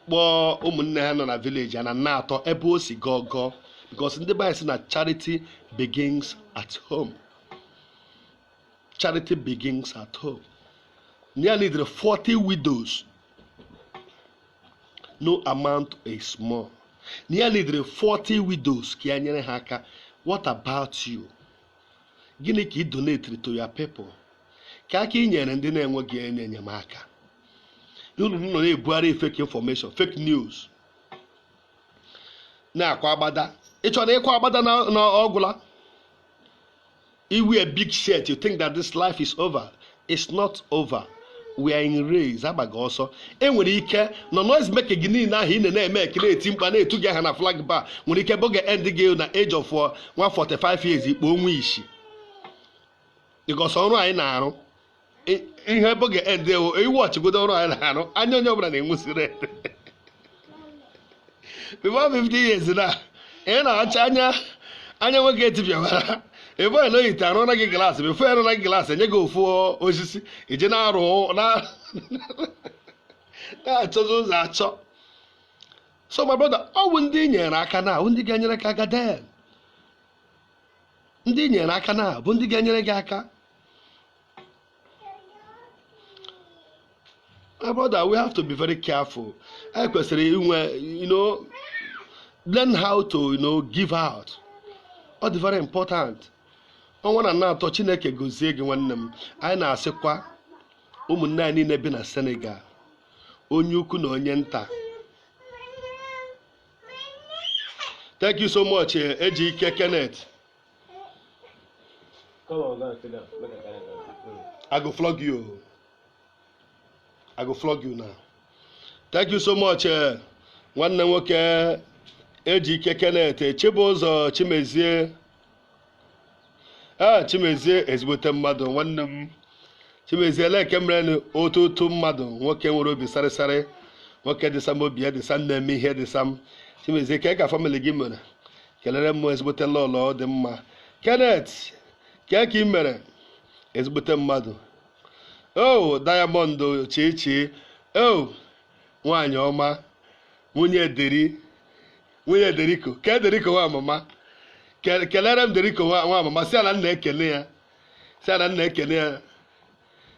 Kpọọ ụmụnne ha nọ na village ya na na-atọ ebe o si gọgọ because ndị be si na charity begins at home. Charity begins at home. Nearly 40 widows. No amount is small. Nearly 40 widows ka ya nyere ha aka. What about you? Gịnị ka ị donate to your people? Ka aka ị nyere ndị na-enweghị enyemaka. Unu nọ na-ebugharị fake information, fake news. Na-akwa agbada. Ị chọrọ ịkwa agbada na ọgwụla? You wear a big shirt, you think that this life is over. It's not over. we are in race agbaga ọsọ enwere ike nọ noise make gị niile ahụ ị na-eme ekele eti mkpa na-etu gị aha na flag bar nwere ike boge end gị na age of 145 years ikpo onwe isi because ọrụ anyị na-arụ ihe boge end watch godo ọrụ anyị na-arụ anya onye ọbụla na-enwusiri before 50 years na ị na-acha anya nwoke etipịawara ebe a na-oyite arụ na gị glaasị before arụ na gị glaasị enye gị ofu osisi ije na-arụ na-achọzi ụzọ achọ. So my brother, ọ bụ ndị nyere aka na ndị ga-enyere gị aka den ndị nyere aka na bụ ndị ga-enyere gị aka. My brother, we have to be very careful. I kwesịrị inwe learn how to give out. Ọ dị very important. Ọnwa na atọ Chineke gozie gị nwanne m. Anyị na-asịkwa ụmụnne anyị niile bi na Senegal, onye ukwu na onye nta. Thank you so much, Ejike Kenneth. Come on, go sit down. Look at Kenneth. I go flog you. I go flog you now. Thank you so much, nwanne nwoke Ejike Kenneth. Chibụzọ Chimezie. Chimezie ezigbote mmadụ nwanne m. Chimezie leke mere otu mmadụ nwoke nwere obi sarịsarị, nwoke dị sam obi ya dị sam na-eme ihe dị sam. Chimezie ka family gị mere kelere m ezigbote lọlọ dị mma. Kenneth ka ị mere ezigbote mmadụ. Diamond Chichi, nwanyị ọma, nwunye Deriko, ka Deriko nwa mama, kelere m Deriko nwa mama, si ala nna ekele ya,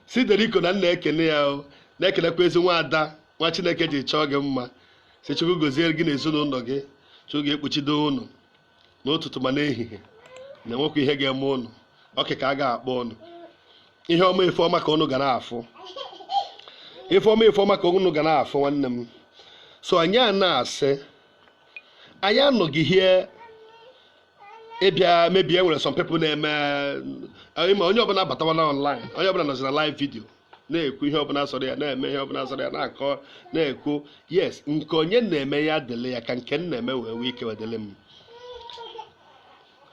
si Deriko na nna ekele ya, na-ekelekwa ezi nwa ada, nwa Chineke ji chọọ gị mma, si Chukwu gozie gị na ezinụlọ gị, Chukwu ga-ekpuchido unu n'ụtụtụ ma n'ehihie, na nwekwa ihe ga-eme unu, ọkị ka a ga-akpọ unu. Ihe ọma ife ọma ka unu ga na-afụ. Ife ọma ka unu ga na-afụ nwanne m. So anyị a na-asị anyị anọghị here ịbịa maybe enwere some people na-eme onye ọbụla batawala online, onye ọbụla nọzi na live video na-ekwu ihe ọbụla sọrọ ya, na-eme ihe ọbụla sọrọ ya, na-akọ na-ekwu yes nke onye na-eme ya dele ya ka nke na-eme wee ike wedele m.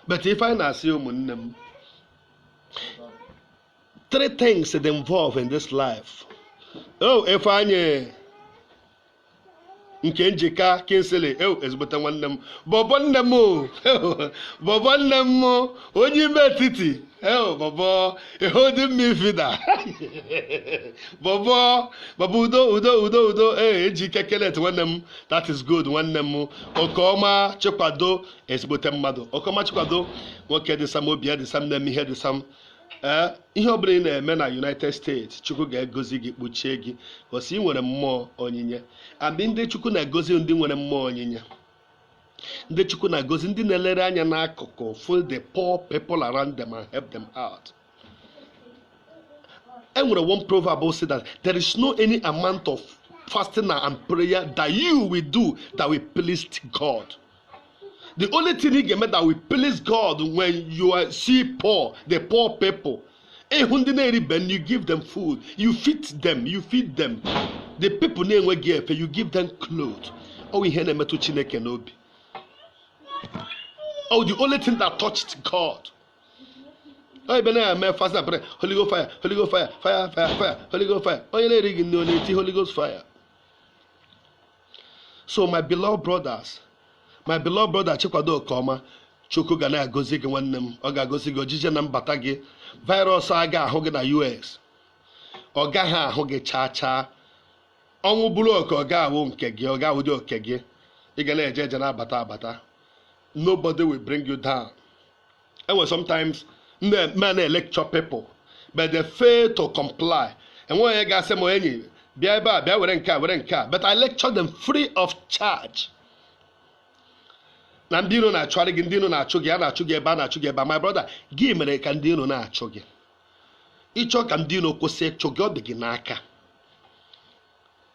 But ife anyị na-asị ụmụnne m, 3 things that involve in this life. Ifeanyi nke njika Kinsley, ezigbote nwanne m, bọbọ nne m onye ime etiti, bọbọ ehodi mmifida, bọbọ udo, Ejike Kenneth nwanne m, that is good nwanne m. Okeọma Chikwado ezigbote mmadụ, Okeọma Chikwado nwoke dị sam obi ya dị sam na-eme ihe dị sam. Ihe ọbụla ị na-eme na United States, Chukwu ga-egozi gị, kpuchie gị, gosi ị nwere mmụọ onyinye. Abị ndị Chukwu na-egozi ndị nwere mmụọ onyinye, ndị Chukwu na-egozi ndị na-elere anya n'akụkụ, for the poor people around them and help them out. Enwere one proverb say that there is no any amount of fasting and prayer that you will do that will please God. The only thing he can make that will please God when you see the poor people. You give them food, you feed them. The people you give them clothes. Oh, the only thing that touched God. Holy Ghost fire, Holy Ghost fire, fire, Holy Ghost fire. Holy Ghost fire. So my beloved brothers, my beloved brother Chikwado Okeọma, Chukwu ga na-agozi gị nwanne m, ọ ga-agozi gị ojije na mbata gị. Virus a ga-ahụ gị na US, ọ gaghị ahụ gị chaa. Ọnwụ bụrụ oke ọ ga-ahụ nke gị, ọ ga-ahụ dị oke gị. Ị ga na-eje na-abata. Nobody will bring you down. And sometimes men lecture people, but they fail to comply. And when I ga-asị m enyi bịa ebe a, bịa were nke a, but I lecture them free of charge. Na ndị iro na-achụgharị gị, ndị iro na-achụ gị, a na-achụ gị ebe a na-achụ gị ebe. My brother, gị mere ka ndị iro na-achụ gị. Ịchọ ka ndị iro kwụsị ịchụ gị, ọ dị gị n'aka.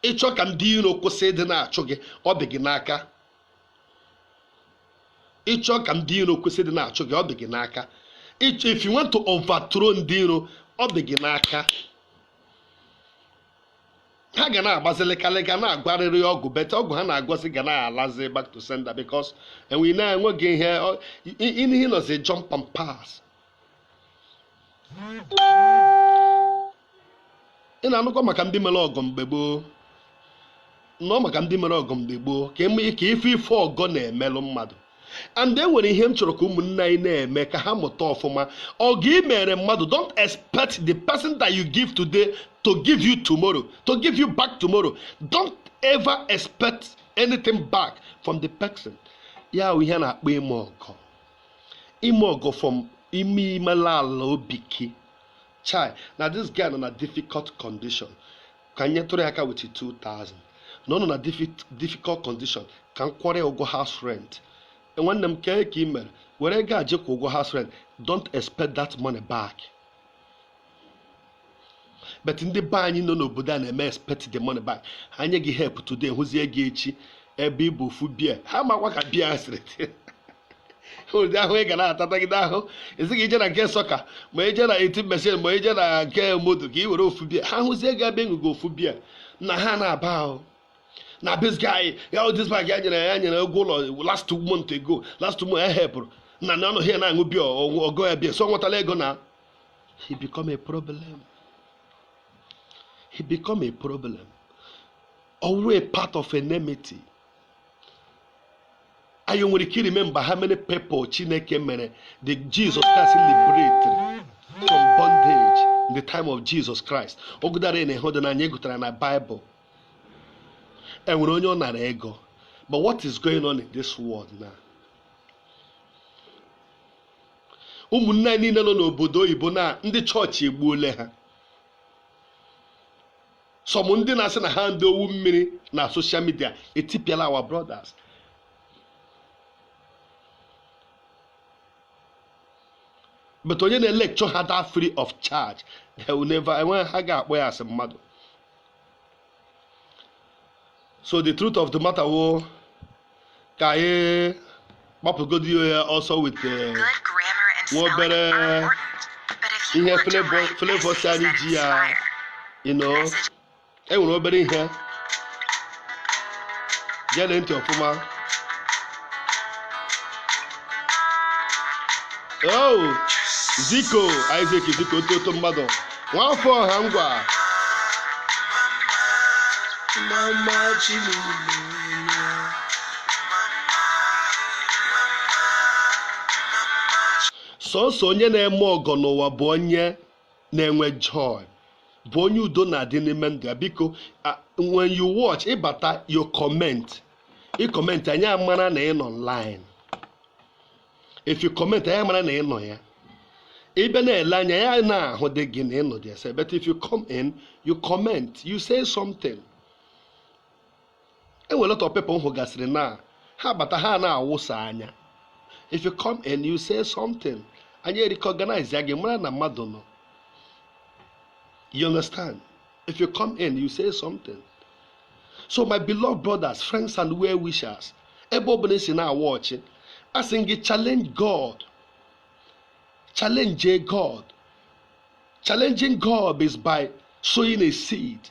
Ịchọ ka ndị iro kwụsị ịdị na-achụ gị, ọ dị gị n'aka. Ịchọ ka ndị iro kwụsị ịdị na-achụ gị, ọ dị gị n'aka. If you want to overthrow ndị iro, ọ dị gị n'aka. ha ga na-agbazilikarị ga na-agwarịrị ọgwụ bete ọgwụ ha na-agwọsị ga na-alazi back to sender because enwe na-enweghị ihe nọzi jump and pass. ị na-anụkwa maka ndị mere ọgọ mgbe gboo nọ maka ndị mere ọgọ mgbe gboo ka ife ọgọ na-emelụ mmadụ. And then nwere ihe m chọrọ ka ụmụnne anyị na-eme ka ha mụta ọfụma. Ọgụ i mere mmadụ, don't expect the person that you give today to give you tomorrow, to give you back tomorrow. Don't ever expect anything back from the person. Ya ihe na-akpọ ime ọgọ. Ime ọgọ from imela ala obi gị. Chai, na this guy nọ na difficult condition. Ka nye tụrụ aka with 2,000. Nọ na difficult condition. Ka m kwọrọ ụgwọ house rent. Nwanne m ka ị mere were ego aje kwa ụgwọ house rent, don't expect that money back. But ndị be anyị nọ n'obodo a na-eme expect the money back. Ha nye gị help today, hụzie gị echi ebe ịbụ ofu bia ha makwa ka bia sịrị ụdị ahụ ị ga na-atatagide ahụ ezi gị ije na nke sọka ma ije na 18 machine ma ije na nke moto ka ị were ofu bia ha hụzie gị ebe ịṅụgo ofu bia na ha na-aba ahụ. Now this guy, this guy go last 2 months ago. Last 2 months I help. Now no here now go be or go here. So what I go now? He become a problem. He become a problem. Always part of enmity. I only can remember how many people Chineke mere the Jesus Christ liberated from bondage in the time of Jesus Christ. Ogudare ne hodo na nyegutara na Bible. And we don't know ego. But what is going on in this world now? Ụmụnne niile nọ n'obodo oyibo na ndị chọọchị egbuole ha. Some ndị na-asị na ha ndị owu mmiri na social media etipiala our brothers. But onye na-lecture ha that free of charge, they will never ha ga-akpọ ya asị mmadụ. So the truth of the matter was, Kaye Mapugodi also with good grammar and spelling are important. But if you want to write messages that inspire, you know, I will not be here. Get into your former. Oh, Isaac Zico Toto Mado. One for Hangwa. Mama so onye na-eme ọgọ n'ụwa bụ onye na-enwe joy, bụ onye udo na-adị n'ime ndụ ya. Biko when you watch ịbata you comment, comment anyị amara na ị nọ online. If you comment anyị amara na ị nọ ya. Ebe na-ele anya ya na-ahụ dị gị na ị nọ dị. But if you come in, you comment, you say something. A lot of people who got now, how about ha na-awụsa anya? If you come in, you say something, and you recognize again, you understand? If you come in, you say something. So, my beloved brothers, friends, and well wishers, everybody is now watching. I think you challenge God. Challenge God. Challenging God is by sowing a seed.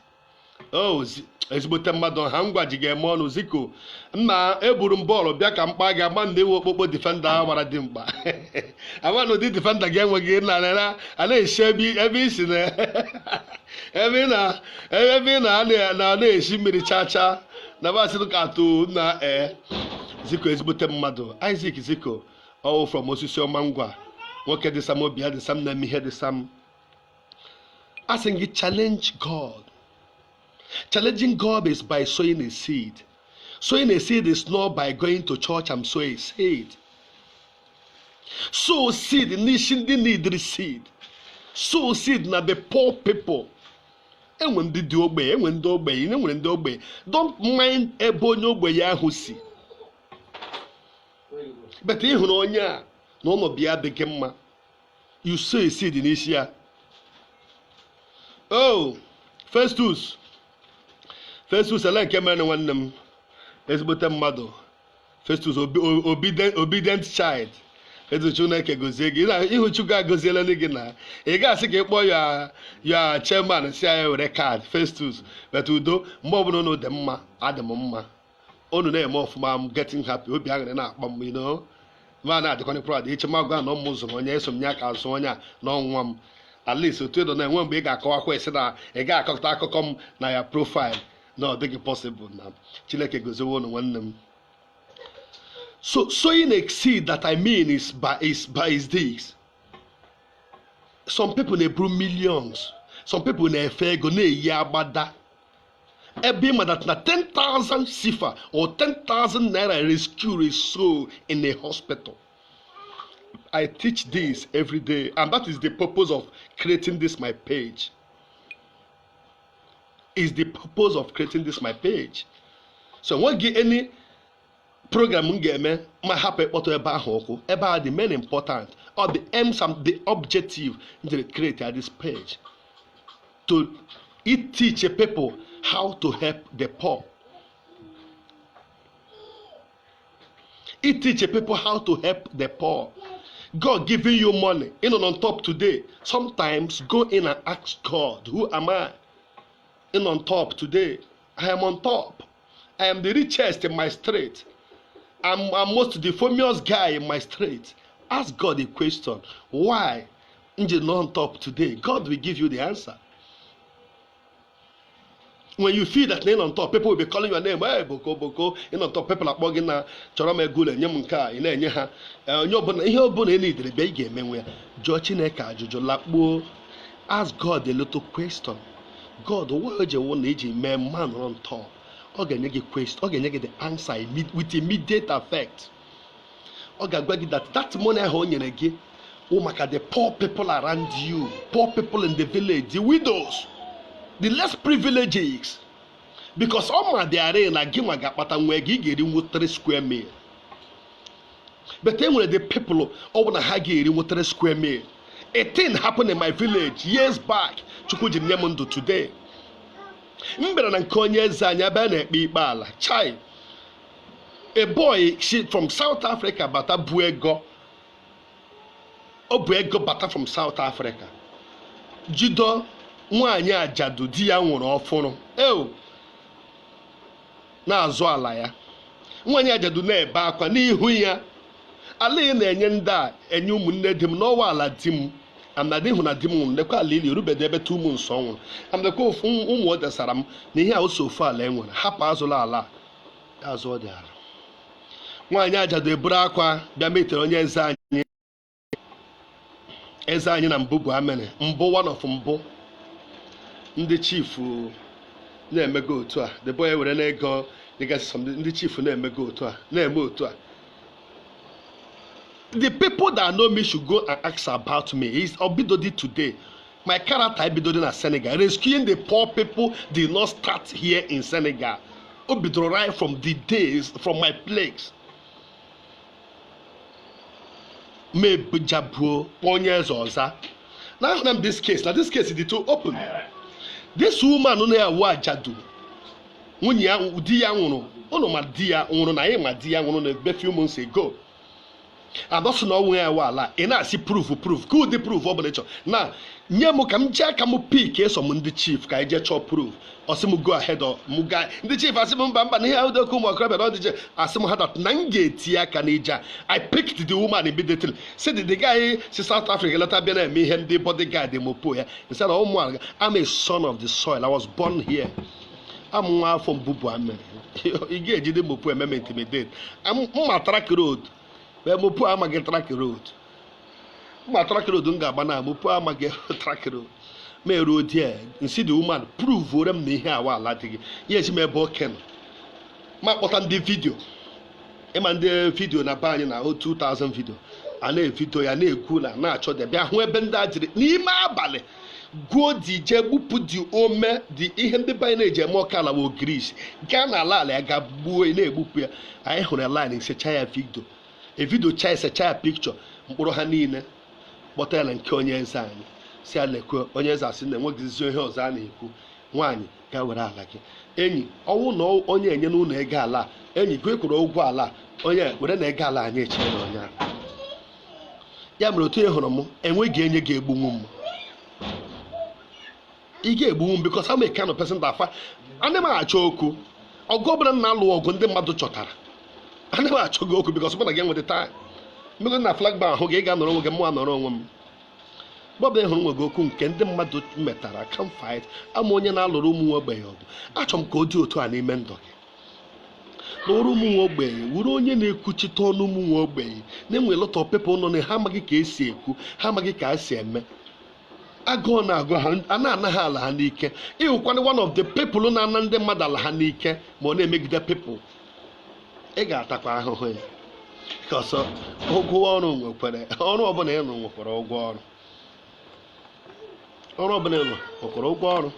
Oh, ezigbote mmadụ ha ngwaji ga-eme ọnụ Ziko mma eburu m bọọlụ bịa ka mkpa ga-agba ndị nwe okpokpo defender a gbara dị mkpa ama na ụdị defender ga-enweghị nna a na-esi ebe isi na ebe na-esi mmiri chacha na basịrị ka atụ na Ziko ezigbote mmadụ Isaac Ziko all from osisi ọma ngwa nwoke dị sam obi ha dị sam na eme ihe dị sam. I think you challenge God. Challenging God is by sowing a seed. Sowing a seed is not by going to church and sow a seed. Sow seed, nation need seed. Sow seed na the poor people. And when did you obey? And when do obey? And when do obey? Don't mind ebe onye ogbenye ahụ si. But ịhụrụ onye a na ọnọdụ ya adịghị mma. You sow a seed in this year. Oh, Festus ele nke mere nwanne m ezigbote mmadụ. Festus obedient child. Chineke gozie gị na ihu Chukwu agoziela gị na ị ga-asị ka ị kpọọ ya chairman si anyị were kaadị Festus but udo mgbe ọbụla unu dị mma adị m mma unu na-eme ọfụma m getting happy obi aṅụrị na-akpa m ma na-adịkwana proud iche m agwa na ụmụ ụzọ onye eso m nye aka azụ onye a n'ọnwa m at least otu edo na-enwe mgbe ị ga-akọwakwa esi na ị ga-akọta akụkọ m na ya profile na ọ dịghị possible na Chineke goziwo unu nwanne m. So sowing a seed that I mean is this. Some people na-eburu millions. Some people na-efe ego na-eyi agbada. Ebe ma that na 10,000 sifa or 10,000 naira rescue a soul in a hospital. I teach this every day, and that is the purpose of creating this my page. Is the purpose of creating this my page. So when get any program ngeme ma happen kpọtọ ebe ahụ okwu ebe a the main important or the aims and the objective to create this page to teach people how to help the poor. It teach people how to help the poor. God giving you money in on top today. Sometimes go in and ask God, who am I? In on top today. I am on top. I am the richest in my street. I'm most the famous guy in my street. Ask God a question. Why? You're not on top today. God will give you the answer. When you feel that you're on top, people will be calling your name. Hey, Boko, you're on top. People are bugging now. Chorome gule, nyemunka, ine ha. Ihe obuna need the big game where George Neka, Jojo Lakbo. Ask God a little question. God, what do you want to man on top? Get the answer with immediate effect. That money I the poor people around you, poor people in the village, the widows, the less privileged. Because all my they are in a game with 3 square meal. But then when the people over the 3 square meal, a thing happened in my village years back to today. Mbere na nkonye zanya ba na ekpe ikpala chai a boy from South Africa bata buego bata from South Africa jido nwanyị ajadu di ya nwụrụ ọfụrụ na-azụ ala ya nwanyị ajadu na-ebe akwa n'ihu ya ala ị na-enye ndị a enye ụmụnne di m n'ọwa ala di m amnade hu na di m nekwa ala ili rubede ebe 2 months ọnwụrụ amnekwa ụmụ odesara m na ihe a osofu ala enwere hapụ azụla ala azụ dị ala nwanyị ajadu eburu akwa bịa metere onye eze anyị na mbụ bụ amene mbụ one of mbụ ndị chifu na-emego otu a the boy were na-ego dịgasị ndị chifu na-emego otu a na-eme otu a. The people that know me should go and ask about me. It's Obidodi today. My character Obidodi in Senegal. Rescuing the poor people did not start here in Senegal. Obidodi right from the days, from my place. Me bujabu ponyes oza. Now this case. Now this case is the two open. This woman no ya wa jadu. Wunya di ya nwunu. Ono ma di ya nwunu na ye ma di ya nwunu na a few months ago. And also no way wala ina si proof good the proof obolecho na nyemo kam ja kam pick so mo ndi chief ka je chop proof osimu go ahead of mu guy ndi chief asimu mba na here do come akra be don DJ asimu had that nangeti aka na ija. I picked the woman immediately said the guy si South Africa later be na me him the bodyguard the mopo ya he said oh mo I'm a son of the soil. I was born here. I'm one from Bubu Amen. You get the mopo e intimidate. I'm track road. Where mopu amage track road. Ma track road nga na mopu amage track road. Me road here. You see the woman prove for them ne here wa latigi. Yes me boken. Ma potan the video. E man the video na ba na 2000 video. Ana video ya na eku na acho de bia ho ebe nda agire. Ni ma abale. Go DJ bupu di ome di ihe ndị ba na eje mo kala wo Greece. Ghana la ga buo na ebupu ya. Ai ho na line se cha ya video. A video chase a picture mkpụrụ ha niile kpọtara nke onye eze anyị si alekwe onye eze asị na enweghịzi ihe ọzọ a na-ekwu nwaanyị ga were ala gị enyi ọnwụ na onye enye n'ụlọ ego ala enyi gị kwụrụ ụgwọ ala onye were na ego ala anyị echere onye ya mere otu ịhụrụ m enweghị enye ga-egbunwu m ị ga-egbunwu m because I'm a kind of person that ana m achọ okwu ọgụ ọbụla m na-alụ ọgụ ndị mmadụ chọtara ana m achọ gị okwu because mụ na gị enweta taa mmego na flag bar ahụ gị ị ga-anọrọ onwe gị mụ anọrọ onwe m bọbụ ịhụrụ nwe gị okwu nke ndị mmadụ metara can fight ama onye na-alụrụ ụmụ nwa ogbenye ọgụ achọrọ m ka ọ dị otu a n'ime ndụ gị n'ọrụ ụmụ nwa ogbenye wuru onye na-ekwuchite ọnụ ụmụ nwa ogbenye na-enwe lot of people nọ na ha amaghị ka esi ekwu ha amaghị ka esi eme agụụ na-agụ ha a na-anaghị ala ha n'ike ịhụkwana one of the people na-ana ndị mmadụ ala ha n'ike ma ọ na-emegide people ị ga-atakwa ahụhụ ya ka ọsọ ụgwọ ọrụ nwekwara ọrụ ọbụla ị nọ nwekwara ụgwọ ọrụ ọrụ ọbụla ị nọ nwekwara ụgwọ ọrụ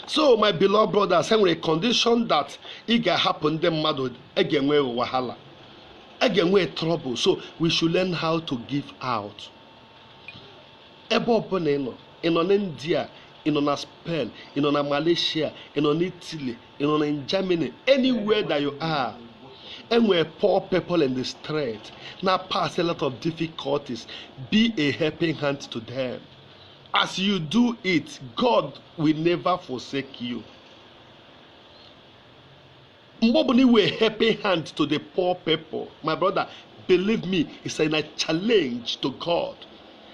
So my beloved brothers, enwere a condition that ị ga-ahapụ ndị mmadụ ga-enwe wahala ga-enwe trouble, so we should learn how to give out. Ebe ọbụla ị nọ na India, ị nọ na Spain, ị nọ na Malaysia, ị nọ na Italy, ị nọ na Germany, anywhere that you are, enwere poor people in the street na pass a lot of difficulties. Be a helping hand to them. As you do it, God will never forsake you. Mbobuni will helping hand to the poor people. My brother, believe me, it's a challenge to God.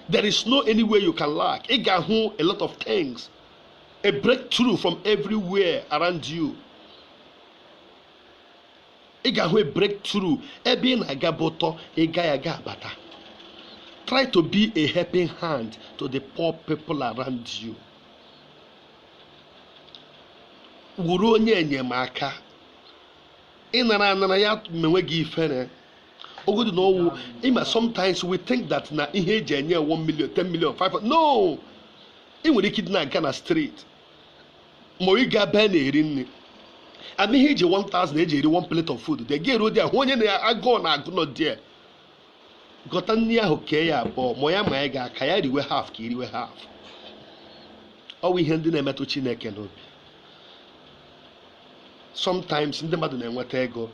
There is no any way you can lack. A lot of things. A breakthrough from everywhere around you. A breakthrough. Try to be a helping hand to the poor people around you. Wuru onye enyemaka. Ịnara ya menwe gị ifere. Ogodu na owu, sometimes we think that na ihe eji enye 1 million, 10 million, 5 million. No! Ị nwere ike na-aga na street. Ma ị ga-aba na-eri nri. And ihe eji 1,000 eji eri one plate of food. They get road there. Onye na-agụ na-agụ nọ there. Gọta nri ahụ kee ya abụọ ma ya ma ya ga-aka ya riwe half ka iriwe half. Ọ bụ ihe ndị na-emetụ Chineke n'obi. Sometimes ndị mmadụ na-enweta ego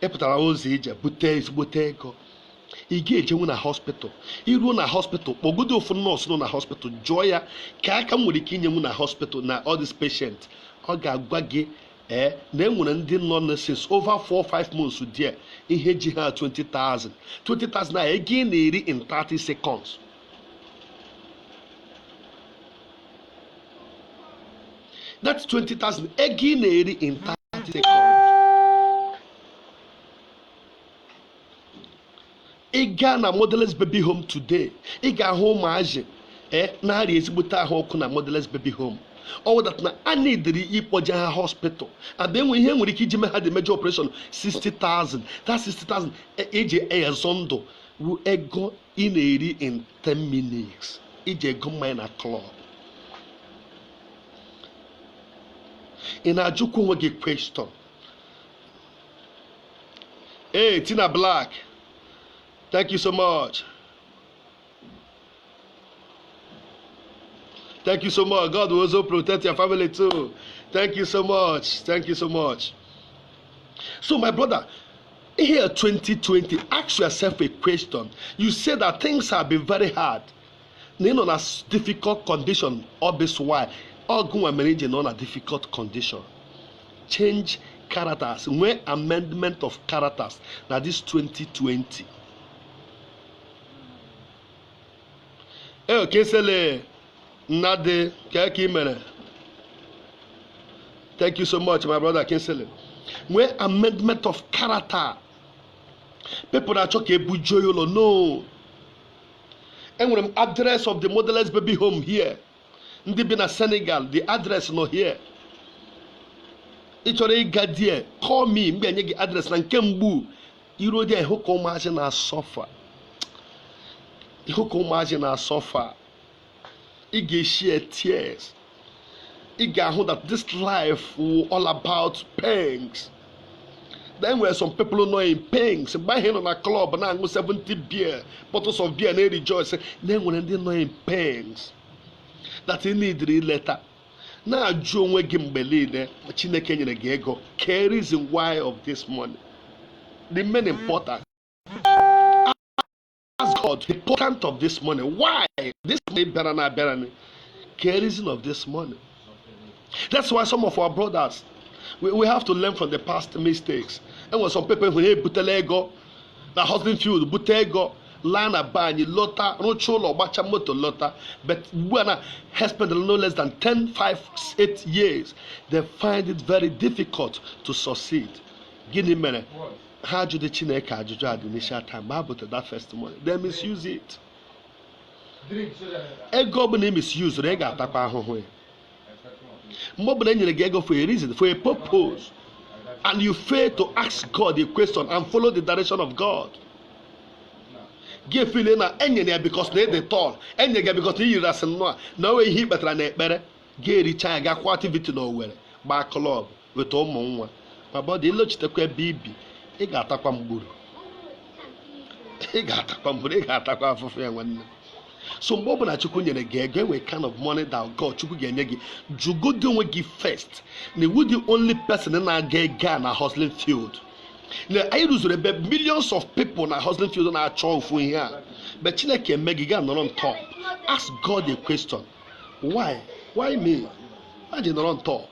epụtara ụzọ ije bute ezigbote ego ị ga-ejenwu na hospital iruo na hospital kpọgodo ofu nọọsụ nọ na hospital jụọ ya ka aka m nwere ike inyenwu na hospital na all this patient ọ ga-agwa gị na enwere ndị nọ na since over 4-5 months there ihe ji ha 20,000 a ego ị na-eri in 30 seconds. That's 20,000 ego ị na-eri in 30 seconds. Ị gaa na Motherless Baby Home today, ị ga-ahụ ụmụazị na-arịa ezigbote ahụ ọkụ na Motherless Baby Home. All that na a na-ediri ịkpọje ha hospital. And enwe ihe nwere ike iji mee ha the major operation 60,000. That 60,000 eji ezo ndụ wu ego ị na-eri in 10 minutes. Iji ego mmanya na club. Ị na-ajụkwa onwe gị question. Hey, Tina Black. Thank you so much. Thank you so much. God will also protect your family too. Thank you so much. Thank you so much. So my brother, here 2020, ask yourself a question. You say that things have been very hard. You know, that's difficult condition. Obvious why. All go and manage on a difficult condition. Change characters. When amendment of characters. Now this 2020. Kinsele Nade Kakimene. Thank you so much, my brother Kinsele. Where amendment of character. People are talking about Joyolo. No. And when address of the motherless baby home here. Ndi bina Senegal, the address no here. It's already got there. Call me, mbe anyegi address na nkembu. Iro dia ihoko umaji na suffer. Ihoko umaji na suffer. Ige share tears. Ige hold that this life was all about pangs. Then where some people know in pangs. Buy him on a club and I 70 beer, bottles of beer and they rejoice. Then when they know in pangs. That he need the letter. Now John Wigimbele, Chineke nyere gị ego. Care reason why of this money. The main important. Ask God the important of this money. Why this money better not better? Care reason of this money. That's why some of our brothers we have to learn from the past mistakes. And when some people who butelego, the husband field butego. Lana bani lota rocholo bacha moto lota, but when has spent no less than 10, 5, 8 years, they find it very difficult to succeed. Guinea men, how do the Chineke ajuju at the initial time? Bible to that first money, they misuse it. Ego bene misuse rega tapa hohe. Mo bene nyere ego for a reason, for a purpose, and you fail to ask God a question and follow the direction of God. Give feeling na enye because they tall enye because he is no now he better na ekpere get reach ga kwa activity no were ba club with ụmụ nwa ma body ilochitekwa bibi ị ga-atakwa mgburu ị ga-atakwa afụfụ ya nwanne. So mgbe ọbụla Chukwu nyere gị ego enwe kind of money that God Chukwu ga-enye gị jugodi onwe gị first na iwu the only person na-aga ego na hustling field. Now, I use millions of people na hustling field na achọ ofu here. But Chineke megiga not on top. Ask God a question. Why? Why me? Why did not on top?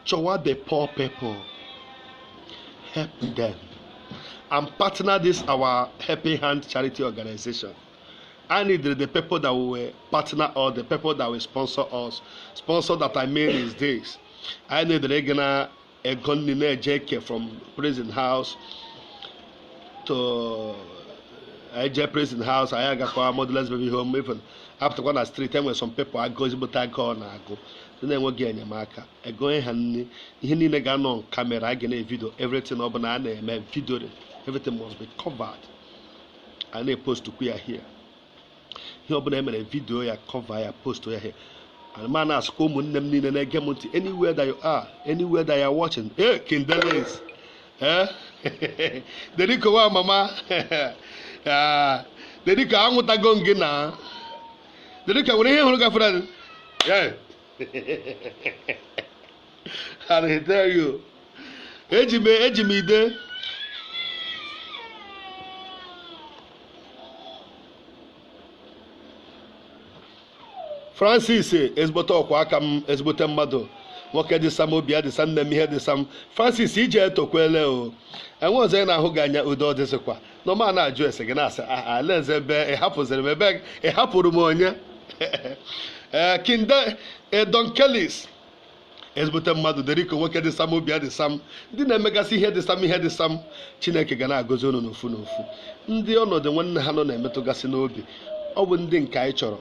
Chowa the poor people. Help them. And partner this our Helping Hand charity organization. I need the people that will partner or the people that will sponsor us. Sponsor that I mean is this. I need the regular a gun JK from prison house to AJ prison house. I got for motherless baby home even after one street time when some people I go but I go na go. Then we get your marker. I go in hand he need ga on camera I get a video everything up na na video everything must be covered. And they post to queer here. He open a video ya cover ya post to here. And man ask anywhere that you are, anywhere that you are watching. Hey, Kindelis. Eh? Dediko wa mama. Dediko amuta gongi na. Dediko when he huluka friend. Yeah. And he tell you. Ejime de. Francis ezigbote ọkwa aka m ezigbote mmadụ nwoke dị sam obi adị sam nne m ihe dị sam Francis ije etokwele o enwe ọzọ ị na-ahụ gị anya udo dịzịkwa nọma na-ajụ ese gị na-asị alaeze ebe ịhapụziri m ebe ịhapụrụ m onye Kinde Don Kellis ezigbote mmadụ deriko nwoke dị sam obi adị sam ndị na-emegasị ihe dị sam Chineke ga na-agọzi unu n'ofu n'ofu ndị ọnọdụ nwanne ha nọ na-emetụgasị n'obi ọ bụ ndị nke anyị chọrọ.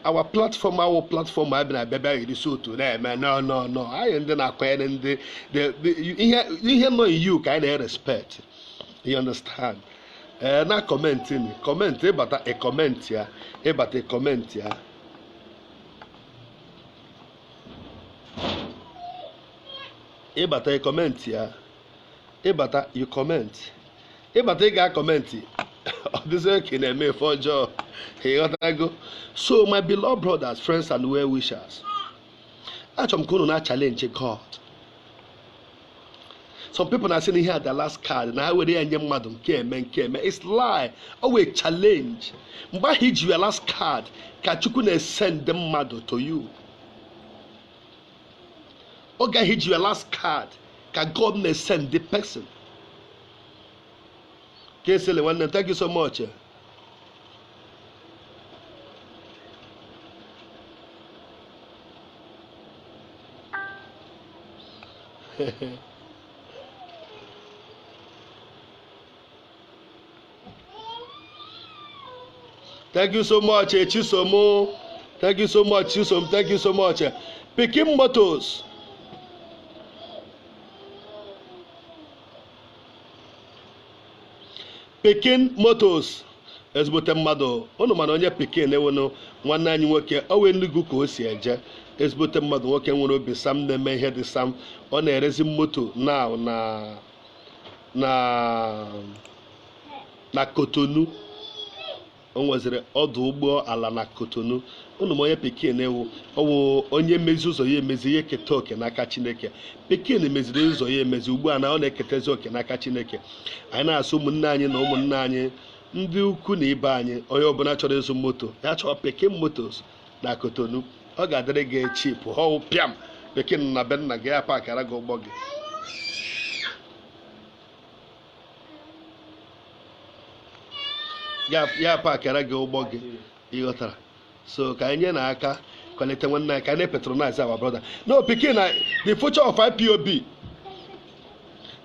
Our platform I been a baby so to them. No. I and then I and the no you kind of respect. You understand? Not commenting, but a comment here, but a comment here. But a comment here, but you comment. But they got comment. This can make for job. So, my beloved brothers, friends, and well wishers, I'm going to challenge God. Some people are saying here the last card, and I will hear them, madam, came. It's lie. Always challenge. But hit your last card, Kachukune send them mother to you. Okay, hit your last card, can God may send the person. Thank you so much. Thank you so much, Chisomo. Thank you so much, Chisom. Thank you so much. Pikin Motors. Pikin Motors. Ezigbote mmadụ ụnụ mana onye pikin ewenụ nwanne anyị nwoke ọ wee Enugu ka o si eje. Ezigbote mmadụ nwoke nwere obi sam na-eme ihe dị sam. Ọ na-erezi moto na Kotonu. O nweziri ọdụ ụgbọ ala na Kotonu. Ụnụ m onye pikin ewu ọwụ onye mezi ụzọ ya emezi ya eketa oke n'aka Chineke. Pikin meziri ụzọ ya emezi ugbu a na ọ na-eketezi oke n'aka Chineke. Anyị na-asụ ụmụnne anyị na ụmụnne anyị ndị ukwu na ibe anyị onye ọbụla chọrọ ịzụ moto ya chọọ Pikin Motos na Kotonu. Ọ ga-adịrị gị chip hụ pịam Pikin na be nna gị ya pakara gị ụgbọ gị. Ya pakara gị ụgbọ gị ịghọtara. So ka anyị nye n'aka kwalite nwanne anyị ka anyị na-patronize our brother. No, Pikin na the future of IPOB.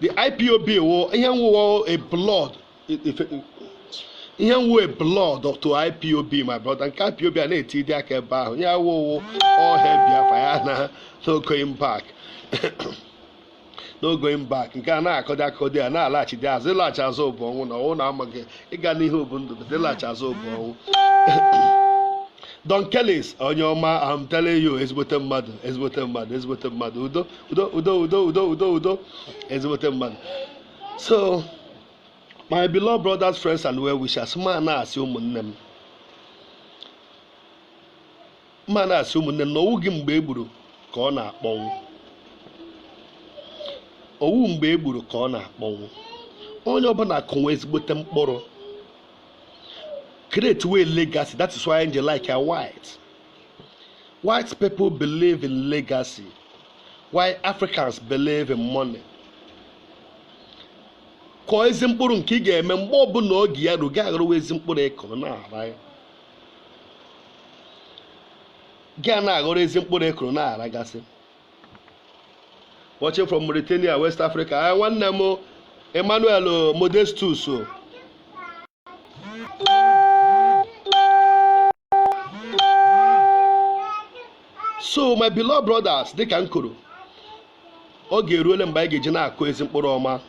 The IPOB wụ ihe nwụọ a blood. Ihe nwụ a blood to IPOB, my brother. Nke IPOB a na-eti dị aka ebe ahụ. Ya wụ ọhịa Biafra ya na no going back. No going back. Nke a na-akọdị a na-alaghachi dị azụ. Ịlaghachi azụ bụ ọnwụ na ọnwụ na amaghị ịga n'ihe obu ndụ ịlaghachi azụ bụ ọnwụ. Don Kellis onye ọma, I'm telling you, ezigbote mmadụ udo ezigbote mmadụ. So my beloved brothers, friends and well wishers, ma na-asị ụmụnne m na owu gị mgbe egburu ka ọ na-akpọnwụ. Owu mgbe egburu ka ọ na-akpọnwụ. Onye ọbụla kụnwe ezigbote mkpụrụ. Create way legacy. That is why I like a white. White people believe in legacy, while Africans believe in money. Kọọ ezi mkpụrụ nke ị ga-eme mgbe ọbụla oge ya ruga aghọrọ ezi mkpụrụ ịkọrọ na-ara ya. Gị na-aghọrọ ezi mkpụrụ ịkọrọ na-ara gasị. Watching from Mauritania, West Africa. Nwanne m Emmanuel Modestus. So my beloved brothers, dịka m kwuru, oge eruole mgbe anyị ga-eji na-akụ ezi mkpụrụ ọma.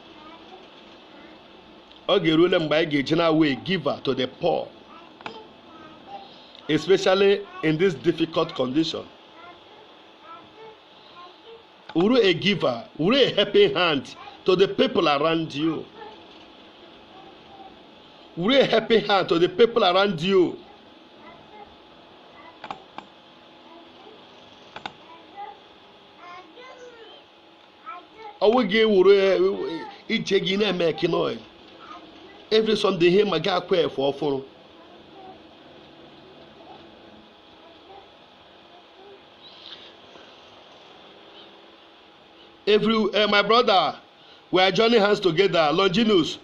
Oge eruole mgbe anyị ga-eji na-awe a giver to the poor, especially in this difficult condition. Uru a giver, uru a helping hand to the people around you. Uru a helping hand to the people around you. Owu gị wuru ije gị na-eme kinoi. Every Sunday here ma ga akwa efe ọfụrụ. My brother, we are joining hands together. Longinus,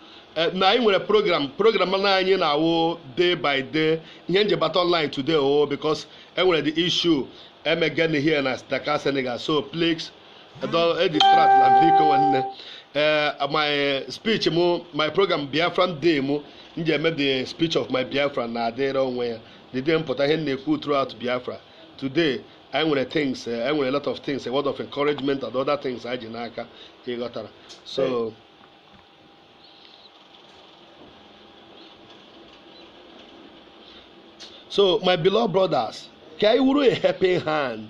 na anyị nwere program na anyị na-awụ day by day. Ihe nje bata online today because I nwere the issue again here na Dakar, Senegal. So please don't distract la biko nwanne. My speech my program Biafran Day nje eme the speech of my Biafran na adịrị onwe ya. The day mpụta ihe na-ekwu throughout Biafra. Today I nwere things, I nwere a lot of things, a word of encouragement and other things I ji n'aka ịghọtara. So my beloved brothers, ka anyị wuru a helping hand.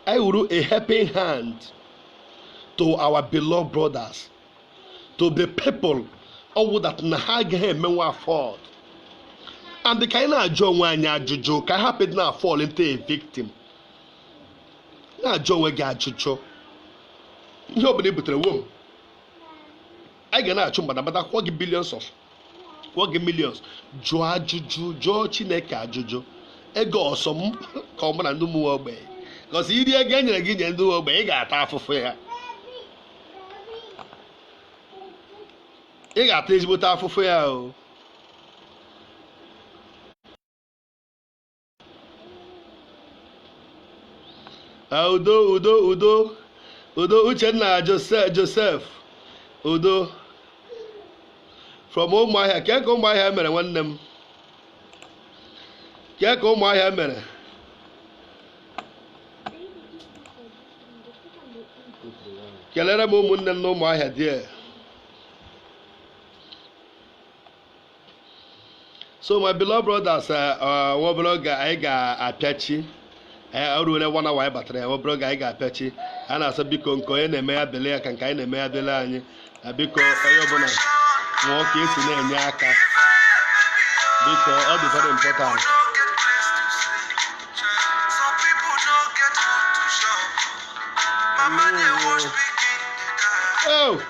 I wuru a helping hand to our beloved brothers, to the people that na ha agaghị emenwe afford. And ka anyị na-ajụ onwe anyị ajụjụ ka hapụ dị na fall into a victim. Na-ajụ onwe gị ajụjụ. Ihe ọbụla i butere wom. Anyị ga na-achụ mbadabada kwụọ gị millions. Jụọ ajụjụ, jụọ Chineke ajụjụ. Ego ọsọ m ka ọ bụla ndị ụmụ ogbenye. Because iri ego e nyere gị nye ndị ogbenye ị ga-ata afụfụ ya. Ị ga-ata ezigbote afụfụ ya o. Udo Udo Uchenna Joseph Udo from Umuahia. Ke ka Umuahia mere nwanne m? Ke ka Umuahia mere? Kelere m ụmụnne m na Umuahia die. So my beloved brothers, wobroga anyị ga-apịachi ọrụre wana anyị batara ya wobroga anyị ga-apịachi a na-asọ biko nke onye na-eme ya bele ya ka nke anyị na-eme ya bele anyị biko onye ọbụla nwụọ ka esi na-enye aka biko ọ dị very important. Oh.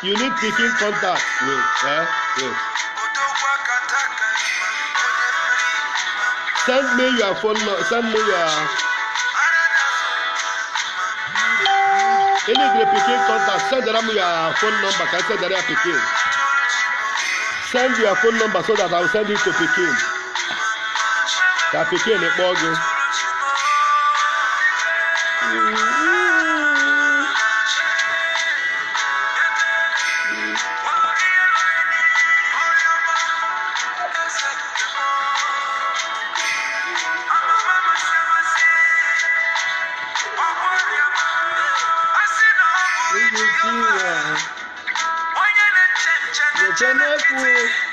You need picking contact with. Send me your phone number. Send me your. Any picking contact. Send them your phone number. Can I send them picking? Send your phone number so that I will send it to picking. That picking is buggy.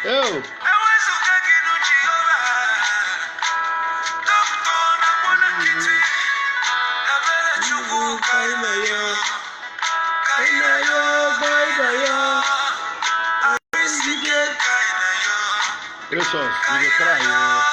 Oh. Precious, you will cry.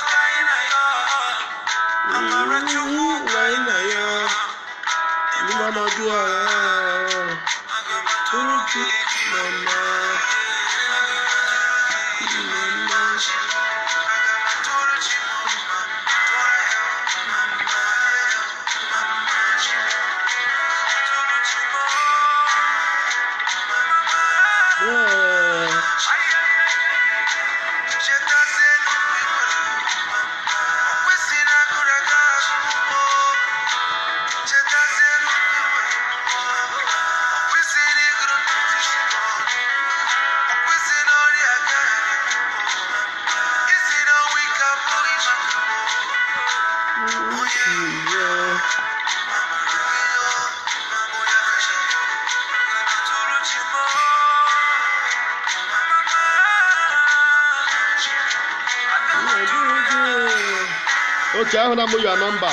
Okay, I want to your number.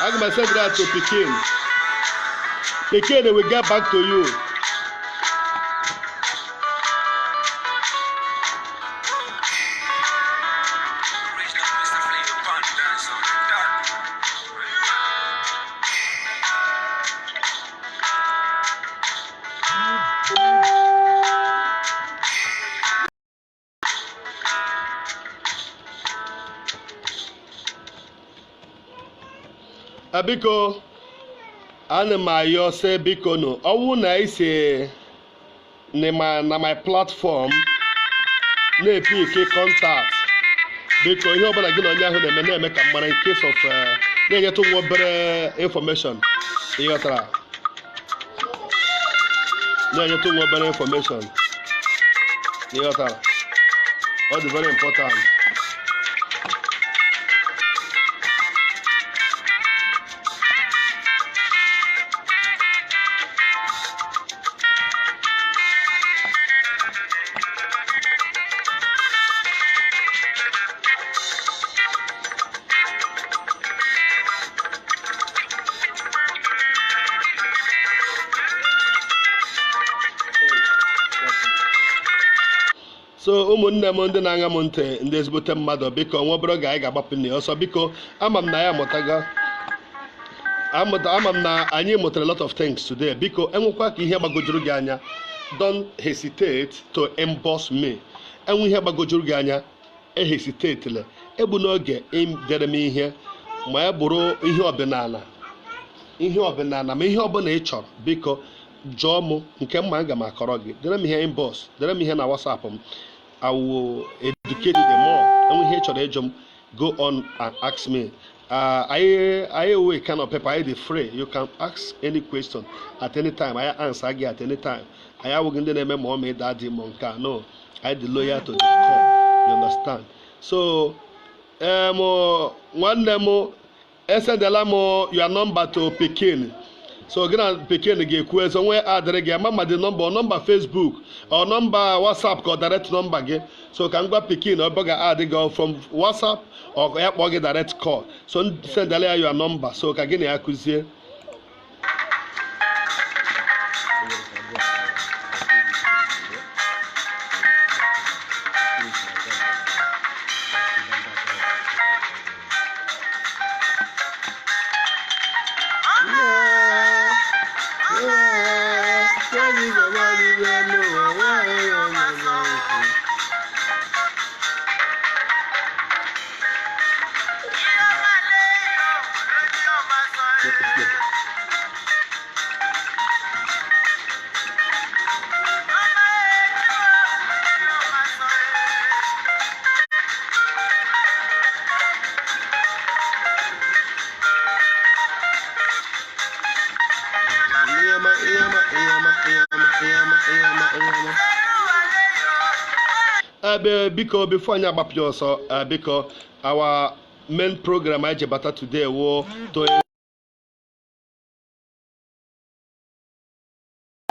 I'm going to send that to Pekin. Pekin, they will get back to you. Biko ana m ayọ sị biko no ọwụ na ise na my platform na-epike contact biko ihe ọbụla gị na onye ahụ na-eme ka mara in case of na-enyetụ nwa obere information ịghọtara na-enyetụ nwa obere information ịghọtara ọ dị very important. So ụmụnne m ndị na-aṅa m ntị ndị ezigbote mmadụ biko nwa obere oge anyị ga-agbapụ nne ọsọ biko ama m na ya amụtaga ama m na anyị mụtara a lot of things today biko enwekwa ka ihe gbagojuru gị anya don't hesitate to inbox me enwe ihe gbagojuru gị anya ehesitatele egbu n'oge dere m ihe ma ya bụrụ ihe ọdịnala ma ihe ọbụla ị chọrọ biko jụọ m nke mma aga m akọrọ gị dere m ihe inbox dere m ihe na WhatsApp m I will educate you the more enwe ihe ị chọrọ ịjụ m go on and ask me I we kind of paper I dey free you can ask any question at any time I answer gị at any time I awụghị ndị na-eme ma ọ mee dadị ma nke a no I dey loyal to the call you understand so nwanne m esendela m your number to Pikin so gị na Pikin ga-ekwu ezo nwee adịrị gị ama ma dị nọmba Facebook ọ nọmba WhatsApp ka ọ direct nọmba gị so ka m gwa Pikin ọ bụ ga-adị gị from WhatsApp ọ ya kpọọ gị direct call so sendela ya your number so ka gị na ya kụzie biko before anyị agbapụ ọsọ biko our main program anyị jebata today wo to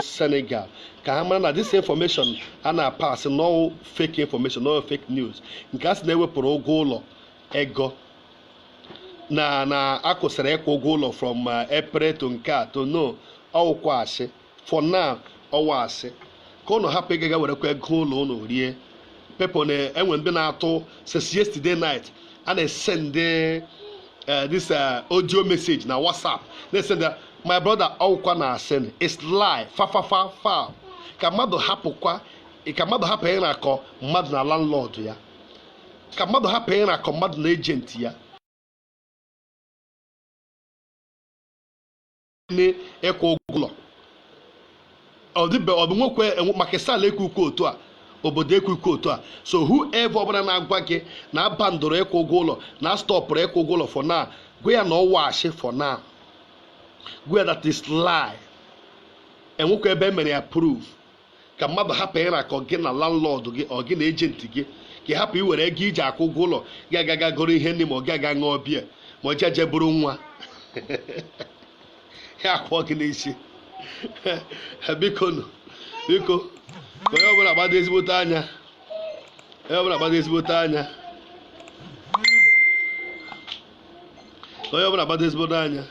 Senegal ka ha mara na this information a na-pass no fake information no fake news nke a sị na-ewepụrụ ụgwọ ụlọ ego na akwụsịrị ịkwụ ụgwọ ụlọ from April to nke a to no ọwụkwa asị for now ọwa asị ka ụnụ hapụ ịgaga werekwa ego ụlọ ụnụ rie people na-enwe ndị na-atụ since yesterday night a na-send this audio message na WhatsApp na-send my brother ọwụkwa na asị it's lie fa ka mmadụ hapụ ihe na-akọ mmadụ na landlord ya ka mmadụ hapụ ihe na-akọ mmadụ na agent ya ịkwụ ụgwọ ụlọ ọ bụ nwekwe maka sala ekwukwe otu a obodo ekwukwe otu a so whoever ọbụla na-agwa gị na abandoro ịkwụ ụgwọ ụlọ na stọpụrụ ịkwụ ụgwọ ụlọ for now gwa ya na ọwa ashị for now gwa ya that is lie enwekwa ebe emere ya proof ka mmadụ hapụ ihe na-akọ gị na landlord gị ọ gị na agent gị ka ị hapụ iwere ego iji akwụ ụgwọ ụlọ gị agaga goro ihe ndị ma ọ gị aga ṅụọ biya ma ọ jeje bụrụ nwa ya akwụọ gị n'isi biko onye ọbụla gbado ezigbote anya onye ọbụla gbado ezigbote anya onye ọbụla gbado ezigbote anya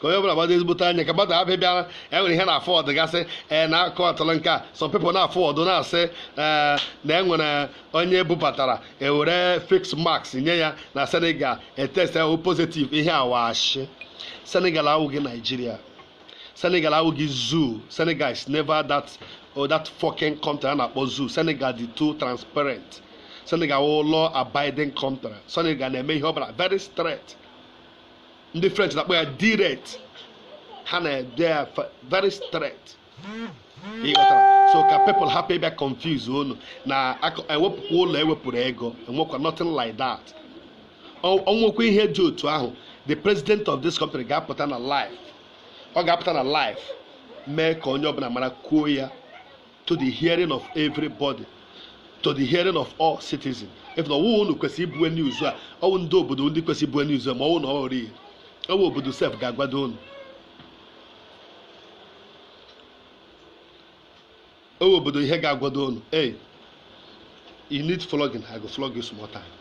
ka onye ọbụla gbado ezigbote anya ka mmadụ abịa bịara enwere ihe na-afọ ọdụ gasị na-akọ atọrọ nke a some people na-afọ ọdụ na-asị na enwere onye bubatara ewere fix marks nye ya na Senegal etest ewu positive ihe awashi Senegal awụghị Nigeria Senegal awụghị zoo Senegal is never that fucking country a na-akpọ zoo Senegal dị too transparent Senegal wụ law abiding country Senegal na-eme ihe ọbụla very straight ndị French na-akpọ ya direct ha na-ede very straight ịghọtara so ka people hapụ ịbịa confuse unu na ewepụkwa ụlọ ewepụrụ ego enwekwa nothing like that onwekwa ihe dị otu ahụ the president of this country ga-apụta na live ọ ga-apụta na live mee ka onye ọbụla mara kwuo ya to the hearing of everybody to the hearing of all citizens if na ọwụ unu kwesịrị ibue news a ọwụ ndị obodo ndị kwesịrị ibue news a ma ọwụ na ọrụ ihe ọwụ obodo sef ga-agwado unu ọwụ obodo ihe ga-agwado unu hey you need flogging I go flog you some more time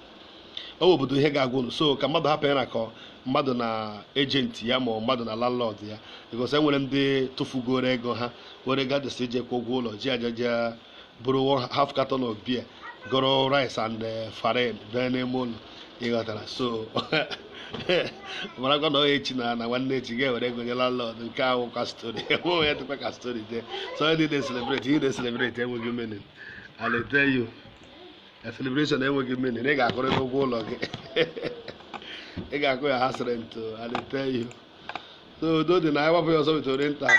ọwụ obodo ihe ga-agwa unu so ka mmadụ hapụ ya na ka mmadụ na agent ya ma mmadụ na landlord ya because enwere ndị tụfugoro ego ha were gadesi je kwụ ụgwọ ụlọ ji ajaja bụrụ half carton of beer goro rice and farin bee n'ime ụlọ ịghọtara so marakwa na onye echi na nwanne echi ga-ewere ego nye landlord nke ahụ ka story enweghị ya dịkwa ka story dị so ndị na-celebrate ihe na-celebrate enweghị meaning I'll tell you a celebration enweghị meaning ị ga-akụrịta ụgwọ ụlọ gị ị ga-akụ ya ha sịrị ntụ alete ihe so udo dị na ịgbapụ ya ọzọ wit oriental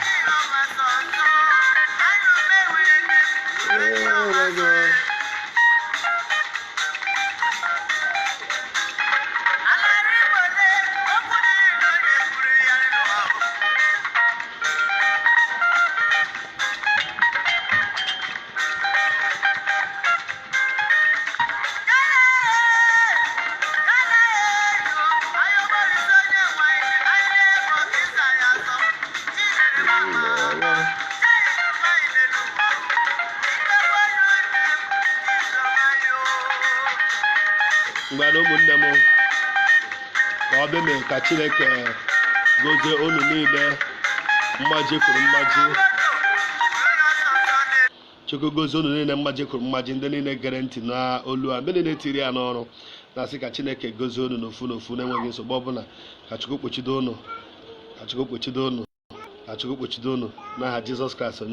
mgbe na ụmụnne m ka ọ bịa mee ka Chineke gozie unu niile mmaji kwuru mmaji Chukwu gozie unu niile mmaji kwuru mmaji ndị niile gere ntị n'olu a ndị niile tiri ya n'ọrụ na-asị ka Chineke gozie unu n'ofu n'ofu na-enweghị nsogbu ọbụla ka Chukwu kpuchido unu ka Chukwu kpuchido unu ka Chukwu kpuchido unu n'aha Jizọs Kraịst onye